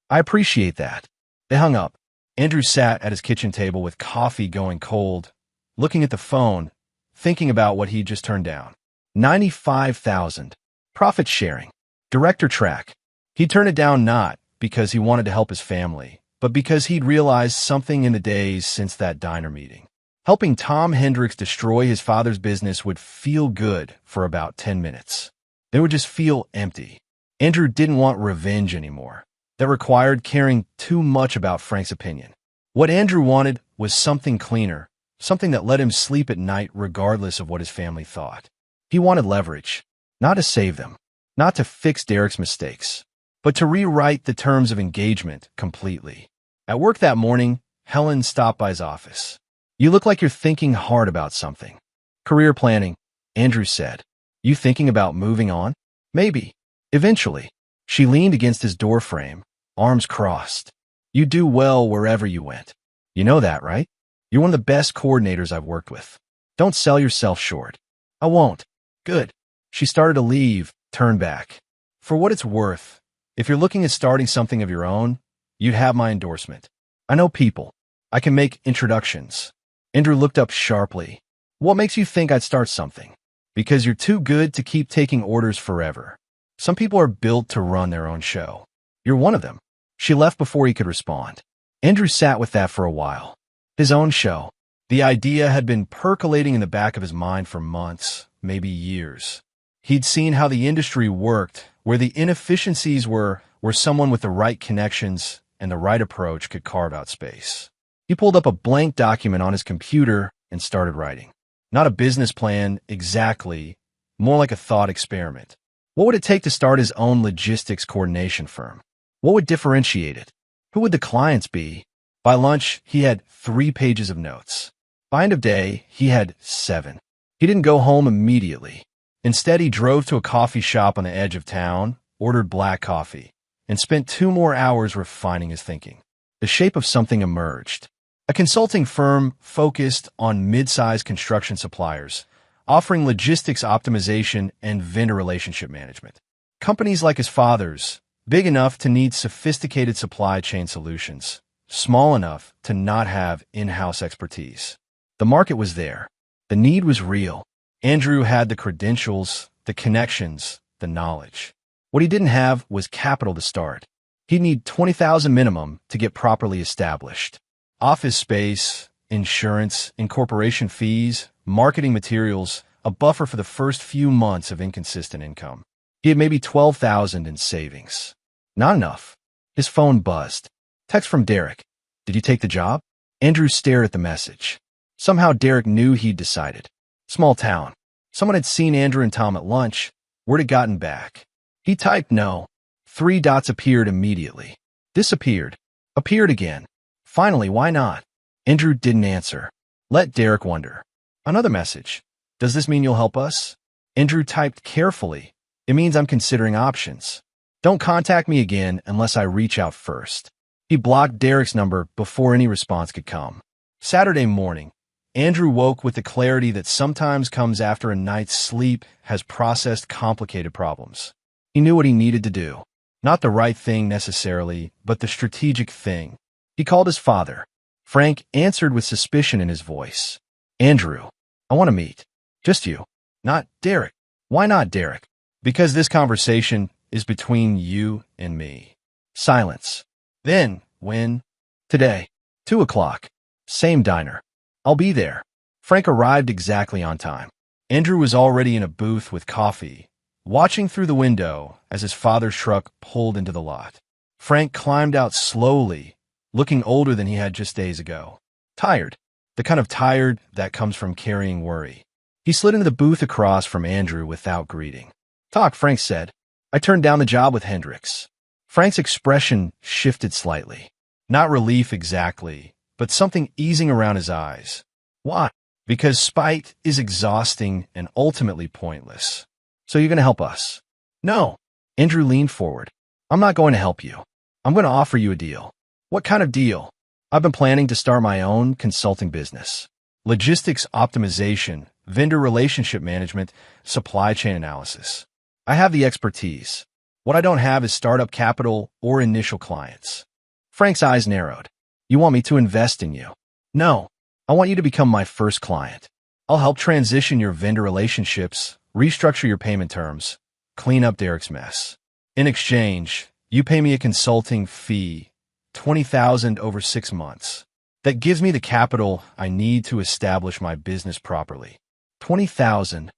I appreciate that. They hung up. Andrew sat at his kitchen table with coffee going cold, looking at the phone, thinking about what he'd just turned down. $95,000. Profit sharing. Director track. He turned it down not because he wanted to help his family, but because he'd realized something in the days since that diner meeting. Helping Tom Hendricks destroy his father's business would feel good for about 10 minutes. It would just feel empty. Andrew didn't want revenge anymore. That required caring too much about Frank's opinion. What Andrew wanted was something cleaner, something that let him sleep at night regardless of what his family thought. He wanted leverage, not to save them, not to fix Derek's mistakes, but to rewrite the terms of engagement completely. At work that morning, Helen stopped by his office. "You look like you're thinking hard about something." "Career planning," Andrew said. "You thinking about moving on?" "Maybe. Eventually." She leaned against his doorframe, arms crossed. "You do well wherever you went. You know that, right? You're one of the best coordinators I've worked with. Don't sell yourself short." "I won't." "Good." She started to leave, turned back. "For what it's worth, if you're looking at starting something of your own, you'd have my endorsement. I know people. I can make introductions." Andrew looked up sharply. "What makes you think I'd start something?" "Because you're too good to keep taking orders forever. Some people are built to run their own show. You're one of them." She left before he could respond. Andrew sat with that for a while. His own show. The idea had been percolating in the back of his mind for months, maybe years. He'd seen how the industry worked, where the inefficiencies were where someone with the right connections and the right approach could carve out space. He pulled up a blank document on his computer and started writing. Not a business plan, exactly, more like a thought experiment. What would it take to start his own logistics coordination firm? What would differentiate it? Who would the clients be? By lunch, he had 3 pages of notes. By end of day, he had 7. He didn't go home immediately. Instead, he drove to a coffee shop on the edge of town, ordered black coffee, and spent 2 more hours refining his thinking. The shape of something emerged. A consulting firm focused on mid-sized construction suppliers, offering logistics optimization and vendor relationship management. Companies like his father's, big enough to need sophisticated supply chain solutions, small enough to not have in-house expertise. The market was there. The need was real. Andrew had the credentials, the connections, the knowledge. What he didn't have was capital to start. He'd need $20,000 minimum to get properly established. Office space, insurance, incorporation fees, marketing materials, a buffer for the first few months of inconsistent income. He had maybe $12,000 in savings. Not enough. His phone buzzed. Text from Derek. "Did you take the job?" Andrew stared at the message. Somehow Derek knew he'd decided. Small town. Someone had seen Andrew and Tom at lunch. Word had gotten back. He typed no. 3 dots appeared immediately. Disappeared. Appeared again. Finally, why not? Andrew didn't answer. Let Derek wonder. Another message. "Does this mean you'll help us?" Andrew typed carefully. "It means I'm considering options. Don't contact me again unless I reach out first." He blocked Derek's number before any response could come. Saturday morning, Andrew woke with the clarity that sometimes comes after a night's sleep has processed complicated problems. He knew what he needed to do. Not the right thing necessarily, but the strategic thing. He called his father. Frank answered with suspicion in his voice. "Andrew, I want to meet. Just you. Not Derek." "Why not Derek?" "Because this conversation is between you and me." Silence. Then, when? "Today. 2 o'clock. Same diner. I'll be there." Frank arrived exactly on time. Andrew was already in a booth with coffee, watching through the window as his father's truck pulled into the lot. Frank climbed out slowly, looking older than he had just days ago. Tired. The kind of tired that comes from carrying worry. He slid into the booth across from Andrew without greeting. "Talk," Frank said. "I turned down the job with Hendricks." Frank's expression shifted slightly. Not relief exactly, but something easing around his eyes. "Why?" "Because spite is exhausting and ultimately pointless." "So you're going to help us?" "No." Andrew leaned forward. "I'm not going to help you. I'm going to offer you a deal." "What kind of deal?" "I've been planning to start my own consulting business. Logistics optimization, vendor relationship management, supply chain analysis. I have the expertise. What I don't have is startup capital or initial clients." Frank's eyes narrowed. "You want me to invest in you?" "No. I want you to become my first client. I'll help transition your vendor relationships, restructure your payment terms, clean up Derek's mess." In exchange, you pay me a consulting fee, 20,000 over 6 months. That gives me the capital I need to establish my business properly. 20,000.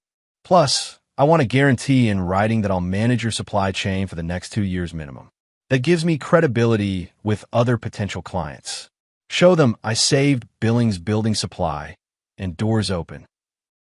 Plus, I want a guarantee in writing that I'll manage your supply chain for the next 2 years minimum. That gives me credibility with other potential clients. Show them I saved Billings building supply and doors open.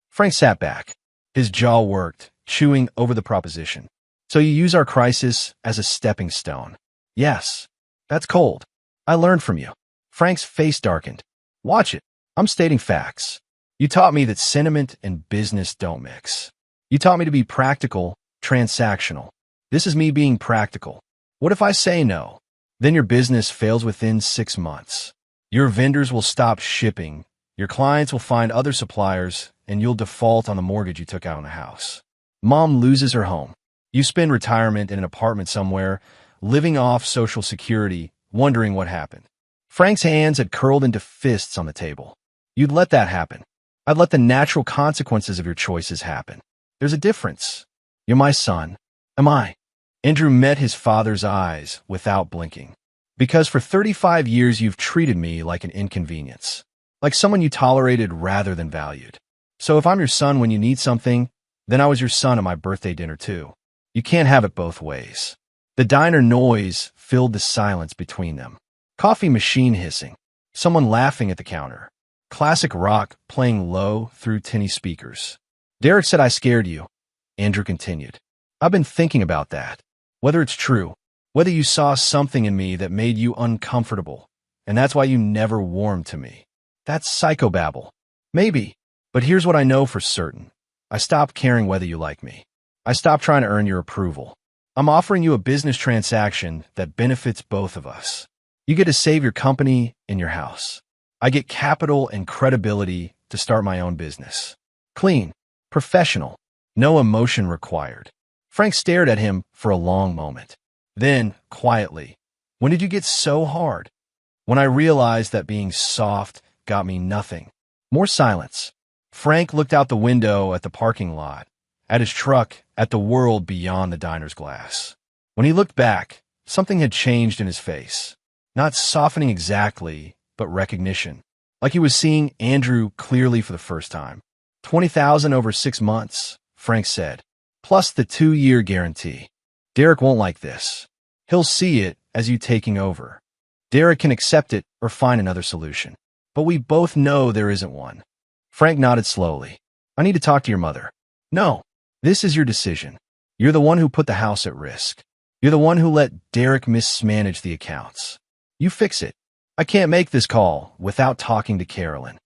Frank sat back. His jaw worked, chewing over the proposition. So you use our crisis as a stepping stone. Yes. That's cold. I learned from you. Frank's face darkened. Watch it. I'm stating facts. You taught me that sentiment and business don't mix. You taught me to be practical, transactional. This is me being practical. What if I say no? Then your business fails within 6 months. Your vendors will stop shipping, your clients will find other suppliers, and you'll default on the mortgage you took out on the house. Mom loses her home. You spend retirement in an apartment somewhere, living off Social Security, wondering what happened. Frank's hands had curled into fists on the table. You'd let that happen. I'd let the natural consequences of your choices happen. There's a difference. You're my son. Am I? Andrew met his father's eyes without blinking. Because for 35 years you've treated me like an inconvenience. Like someone you tolerated rather than valued. So if I'm your son when you need something, then I was your son at my birthday dinner too. You can't have it both ways. The diner noise filled the silence between them. Coffee machine hissing. Someone laughing at the counter. Classic rock playing low through tinny speakers. Derek said I scared you. Andrew continued. I've been thinking about that. Whether it's true, whether you saw something in me that made you uncomfortable, and that's why you never warmed to me. That's psychobabble. Maybe. But here's what I know for certain. I stopped caring whether you like me. I stopped trying to earn your approval. I'm offering you a business transaction that benefits both of us. You get to save your company and your house. I get capital and credibility to start my own business. Clean, professional, no emotion required. Frank stared at him for a long moment. Then, quietly, when did you get so hard? When I realized that being soft got me nothing. More silence. Frank looked out the window at the parking lot, at his truck, at the world beyond the diner's glass. When he looked back, something had changed in his face. Not softening exactly, but recognition. Like he was seeing Andrew clearly for the first time. 20,000 over 6 months, Frank said, plus the 2-year guarantee. Derek won't like this. He'll see it as you taking over. Derek can accept it or find another solution. But we both know there isn't one. Frank nodded slowly. I need to talk to your mother. No, this is your decision. You're the one who put the house at risk. You're the one who let Derek mismanage the accounts. You fix it. I can't make this call without talking to Carolyn.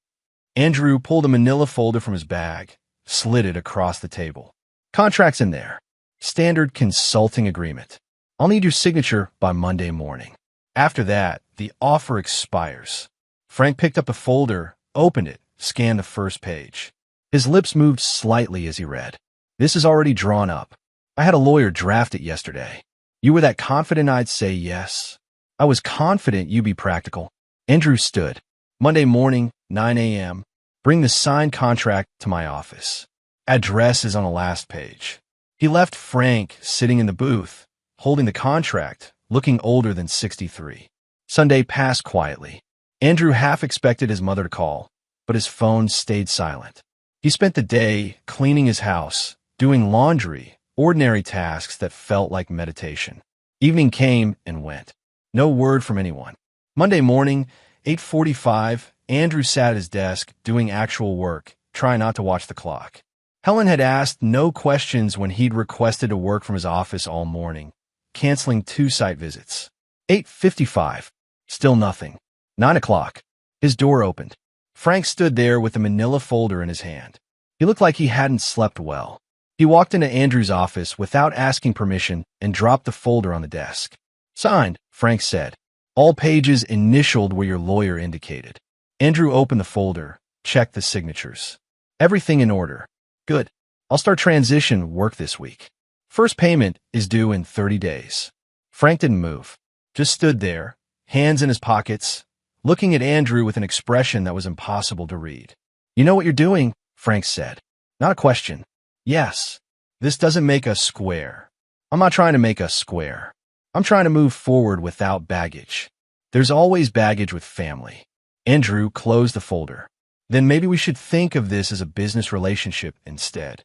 Andrew pulled a manila folder from his bag, slid it across the table. Contract's in there. Standard consulting agreement. I'll need your signature by Monday morning. After that, the offer expires. Frank picked up the folder, opened it, scanned the first page. His lips moved slightly as he read. This is already drawn up. I had a lawyer draft it yesterday. You were that confident I'd say yes. I was confident you'd be practical. Andrew stood. Monday morning, 9 a.m. Bring the signed contract to my office. Address is on the last page. He left Frank sitting in the booth, holding the contract, looking older than 63. Sunday passed quietly. Andrew half expected his mother to call, but his phone stayed silent. He spent the day cleaning his house, doing laundry, ordinary tasks that felt like meditation. Evening came and went. No word from anyone. Monday morning, 8:45, Andrew sat at his desk, doing actual work, trying not to watch the clock. Helen had asked no questions when he'd requested to work from his office all morning, canceling 2 site visits. 8:55. Still nothing. 9 o'clock. His door opened. Frank stood there with a manila folder in his hand. He looked like he hadn't slept well. He walked into Andrew's office without asking permission and dropped the folder on the desk. Signed, Frank said. All pages initialed where your lawyer indicated. Andrew opened the folder, checked the signatures. Everything in order. Good. I'll start transition work this week. First payment is due in 30 days. Frank didn't move. Just stood there, hands in his pockets, looking at Andrew with an expression that was impossible to read. You know what you're doing, Frank said. Not a question. Yes. This doesn't make us square. I'm not trying to make us square. I'm trying to move forward without baggage. There's always baggage with family. Andrew closed the folder. Then maybe we should think of this as a business relationship instead.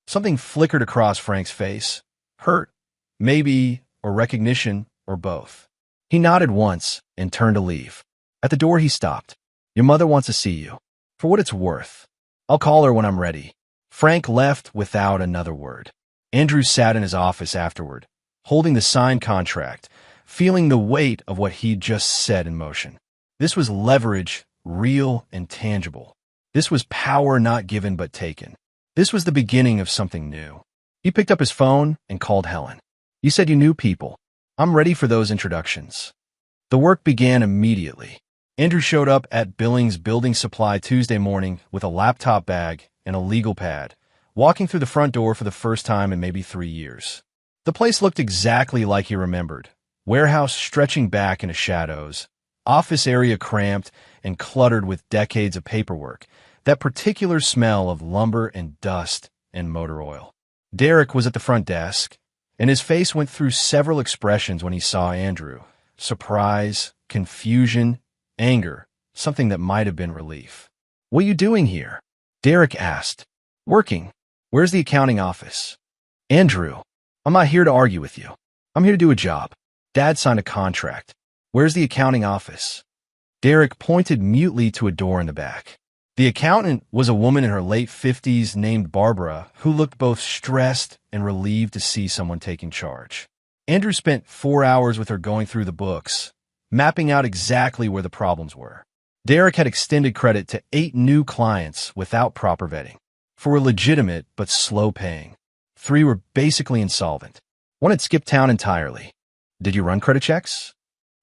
Something flickered across Frank's face. Hurt, maybe, or recognition, or both. He nodded once and turned to leave. At the door he stopped. Your mother wants to see you. For what it's worth. I'll call her when I'm ready. Frank left without another word. Andrew sat in his office afterward, holding the signed contract, feeling the weight of what he'd just set in motion. This was leverage, real and tangible. This was power not given but taken. This was the beginning of something new. He picked up his phone and called Helen. You said you knew people. I'm ready for those introductions. The work began immediately. Andrew showed up at Billings Building Supply Tuesday morning with a laptop bag and a legal pad, walking through the front door for the first time in maybe 3 years. The place looked exactly like he remembered. Warehouse stretching back into shadows, office area cramped and cluttered with decades of paperwork, that particular smell of lumber and dust and motor oil. Derek was at the front desk, and his face went through several expressions when he saw Andrew. Surprise, confusion, anger, something that might have been relief. What are you doing here? Derek asked. Working. Where's the accounting office? Andrew, I'm not here to argue with you. I'm here to do a job. Dad signed a contract. Where's the accounting office? Derek pointed mutely to a door in the back. The accountant was a woman in her late 50s named Barbara who looked both stressed and relieved to see someone taking charge. Andrew spent 4 hours with her going through the books, mapping out exactly where the problems were. Derek had extended credit to 8 new clients without proper vetting. 4 were legitimate but slow paying. 3 were basically insolvent. 1 had skipped town entirely. Did you run credit checks?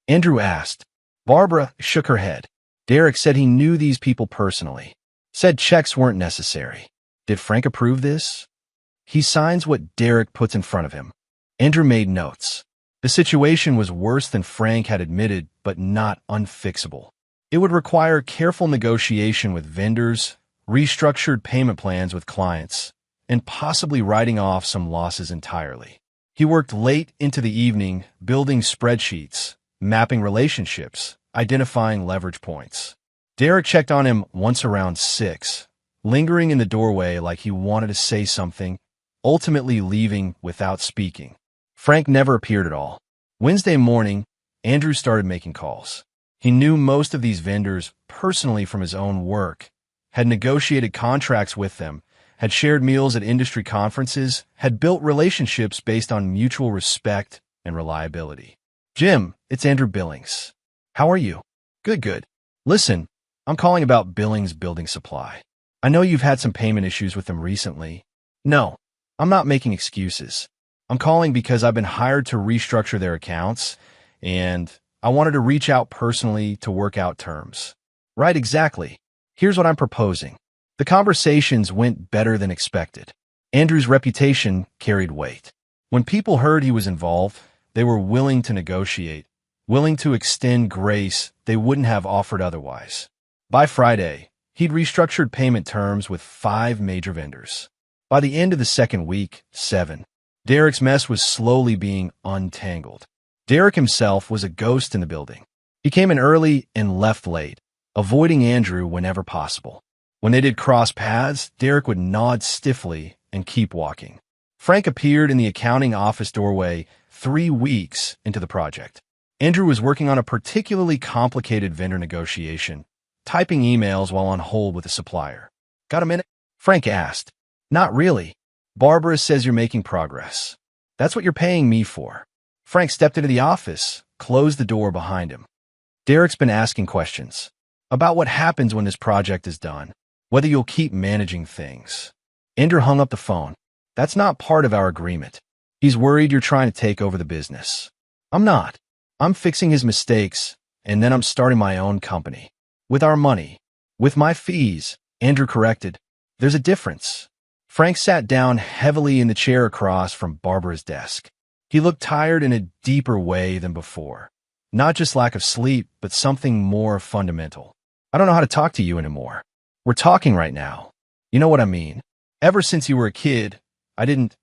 Andrew asked. Barbara shook her head. Derek said he knew these people personally. Said checks weren't necessary. Did Frank approve this? He signs what Derek puts in front of him. Andrew made notes. The situation was worse than Frank had admitted, but not unfixable. It would require careful negotiation with vendors, restructured payment plans with clients, and possibly writing off some losses entirely. He worked late into the evening, building spreadsheets, mapping relationships, identifying leverage points. Derek checked on him once around 6, lingering in the doorway like he wanted to say something, ultimately leaving without speaking. Frank never appeared at all. Wednesday morning, Andrew started making calls. He knew most of these vendors personally from his own work, had negotiated contracts with them, had shared meals at industry conferences, had built relationships based on mutual respect and reliability. Jim, it's Andrew Billings. How are you? Good. Listen, I'm calling about Billings Building Supply. I know you've had some payment issues with them recently. No, I'm not making excuses. I'm calling because I've been hired to restructure their accounts, and I wanted to reach out personally to work out terms. Right, exactly. Here's what I'm proposing. The conversations went better than expected. Andrew's reputation carried weight. When people heard he was involved, they were willing to negotiate, willing to extend grace they wouldn't have offered otherwise. By Friday, he'd restructured payment terms with 5 major vendors. By the end of the second week, 7. Derek's mess was slowly being untangled. Derek himself was a ghost in the building. He came in early and left late, avoiding Andrew whenever possible. When they did cross paths, Derek would nod stiffly and keep walking. Frank appeared in the accounting office doorway 3 weeks into the project. Andrew was working on a particularly complicated vendor negotiation, typing emails while on hold with a supplier. Got a minute? Frank asked. Not really. Barbara says you're making progress. That's what you're paying me for. Frank stepped into the office, closed the door behind him. Derek's been asking questions about what happens when this project is done, whether you'll keep managing things. Andrew hung up the phone. That's not part of our agreement. He's worried you're trying to take over the business. I'm not. I'm fixing his mistakes, and then I'm starting my own company. With our money. With my fees, Andrew corrected. There's a difference. Frank sat down heavily in the chair across from Barbara's desk. He looked tired in a deeper way than before. Not just lack of sleep, but something more fundamental. I don't know how to talk to you anymore. We're talking right now. You know what I mean. Ever since you were a kid, I didn't...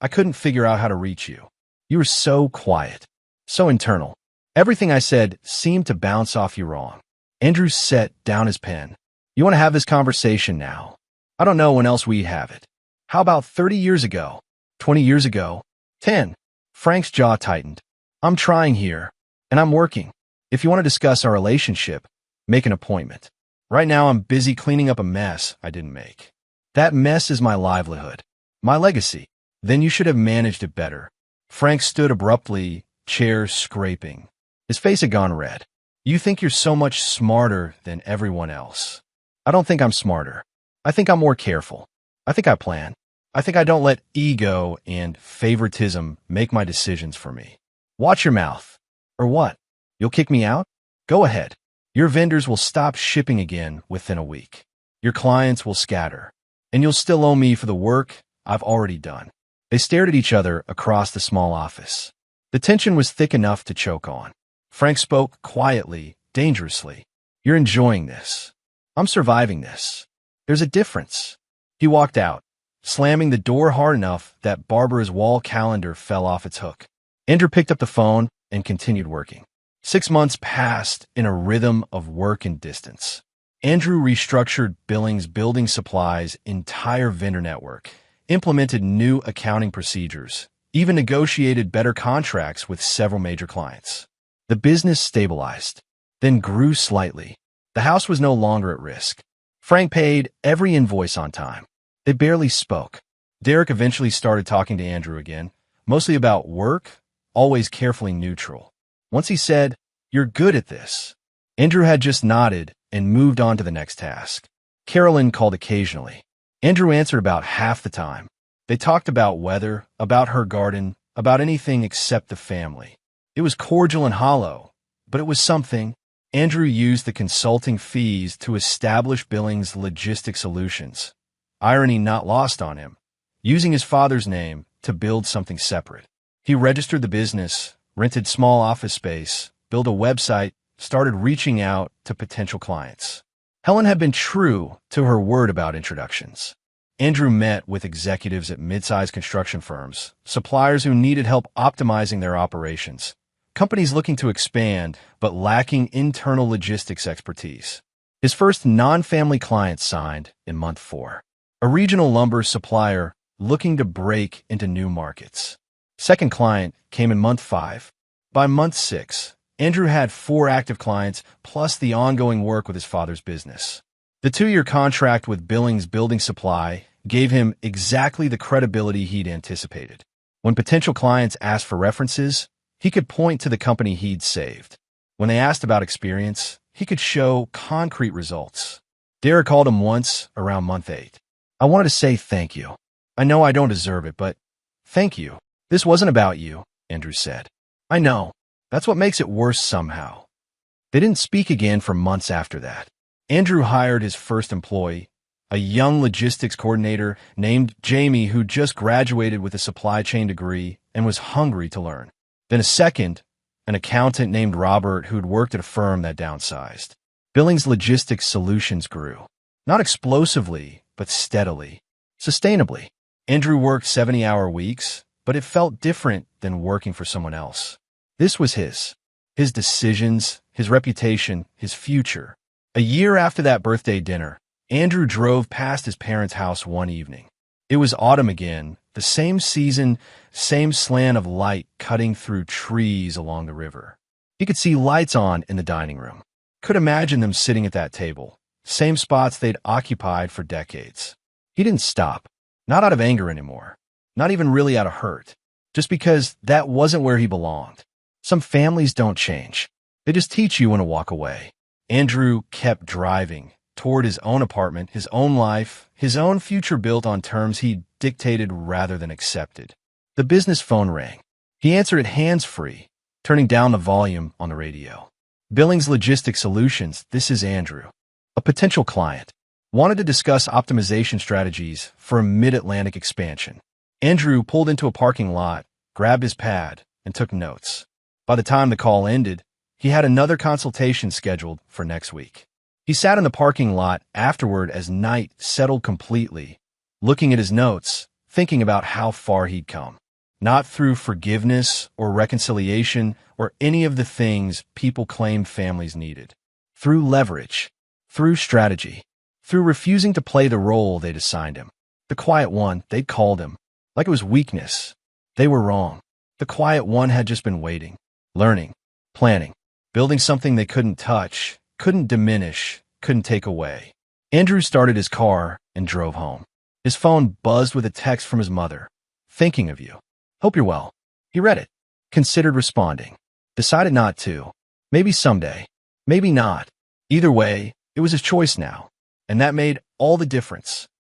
I couldn't figure out how to reach you. You were so quiet, so internal. Everything I said seemed to bounce off you wrong. Andrew set down his pen. You want to have this conversation now? I don't know when else we'd have it. How about 30 years ago? 20 years ago? 10? Frank's jaw tightened. I'm trying here, and I'm working. If you want to discuss our relationship, make an appointment. Right now I'm busy cleaning up a mess I didn't make. That mess is my livelihood, my legacy. Then you should have managed it better. Frank stood abruptly, chair scraping. His face had gone red. You think you're so much smarter than everyone else. I don't think I'm smarter. I think I'm more careful. I think I plan. I think I don't let ego and favoritism make my decisions for me. Watch your mouth. Or what? You'll kick me out? Go ahead. Your vendors will stop shipping again within a week. Your clients will scatter. And you'll still owe me for the work I've already done. They stared at each other across the small office. The tension was thick enough to choke on. Frank spoke quietly, dangerously. You're enjoying this. I'm surviving this. There's a difference. He walked out, slamming the door hard enough that Barbara's wall calendar fell off its hook. Andrew picked up the phone and continued working. 6 months passed in a rhythm of work and distance. Andrew restructured Billings Building Supply's entire vendor network, implemented new accounting procedures, even negotiated better contracts with several major clients. The business stabilized, then grew slightly. The house was no longer at risk. Frank paid every invoice on time. They barely spoke. Derek eventually started talking to Andrew again, mostly about work, always carefully neutral. Once he said, "You're good at this," Andrew had just nodded and moved on to the next task. Carolyn called occasionally. Andrew answered about half the time. They talked about weather, about her garden, about anything except the family. It was cordial and hollow, but it was something. Andrew used the consulting fees to establish Billings Logistics Solutions. Irony not lost on him, using his father's name to build something separate. He registered the business, rented small office space, built a website, started reaching out to potential clients. Helen had been true to her word about introductions. Andrew met with executives at mid-sized construction firms, suppliers who needed help optimizing their operations, companies looking to expand but lacking internal logistics expertise. His first non-family client signed in month 4, a regional lumber supplier looking to break into new markets. Second client came in month 5. By month 6, Andrew had 4 active clients plus the ongoing work with his father's business. The 2-year contract with Billings Building Supply gave him exactly the credibility he'd anticipated. When potential clients asked for references, he could point to the company he'd saved. When they asked about experience, he could show concrete results. Derek called him once around month 8. "I wanted to say thank you. I know I don't deserve it, but thank you. This wasn't about you," Andrew said. "I know. That's what makes it worse somehow." They didn't speak again for months after that. Andrew hired his first employee, a young logistics coordinator named Jamie who just graduated with a supply chain degree and was hungry to learn. Then a second, an accountant named Robert who'd worked at a firm that downsized. Billings Logistics Solutions grew, not explosively, but steadily, sustainably. Andrew worked 70-hour weeks, but it felt different than working for someone else. This was his decisions, his reputation, his future. A year after that birthday dinner, Andrew drove past his parents' house one evening. It was autumn again, the same season, same slant of light cutting through trees along the river. He could see lights on in the dining room. Could imagine them sitting at that table, same spots they'd occupied for decades. He didn't stop, not out of anger anymore, not even really out of hurt, just because that wasn't where he belonged. Some families don't change. They just teach you when to walk away. Andrew kept driving toward his own apartment, his own life, his own future built on terms he dictated rather than accepted. The business phone rang. He answered it hands-free, turning down the volume on the radio. "Billings Logistics Solutions, this is Andrew." A potential client wanted to discuss optimization strategies for a mid-Atlantic expansion. Andrew pulled into a parking lot, grabbed his pad, and took notes. By the time the call ended, he had another consultation scheduled for next week. He sat in the parking lot afterward as night settled completely, looking at his notes, thinking about how far he'd come. Not through forgiveness or reconciliation or any of the things people claim families needed. Through leverage, through strategy, through refusing to play the role they'd assigned him. The quiet one, they'd called him, like it was weakness. They were wrong. The quiet one had just been waiting, learning, planning, building something they couldn't touch, couldn't diminish, couldn't take away. Andrew started his car and drove home. His phone buzzed with a text from his mother. Thinking of you. Hope you're well. He read it, considered responding, decided not to. Maybe someday, maybe not. Either way, it was his choice now, and that made all the difference.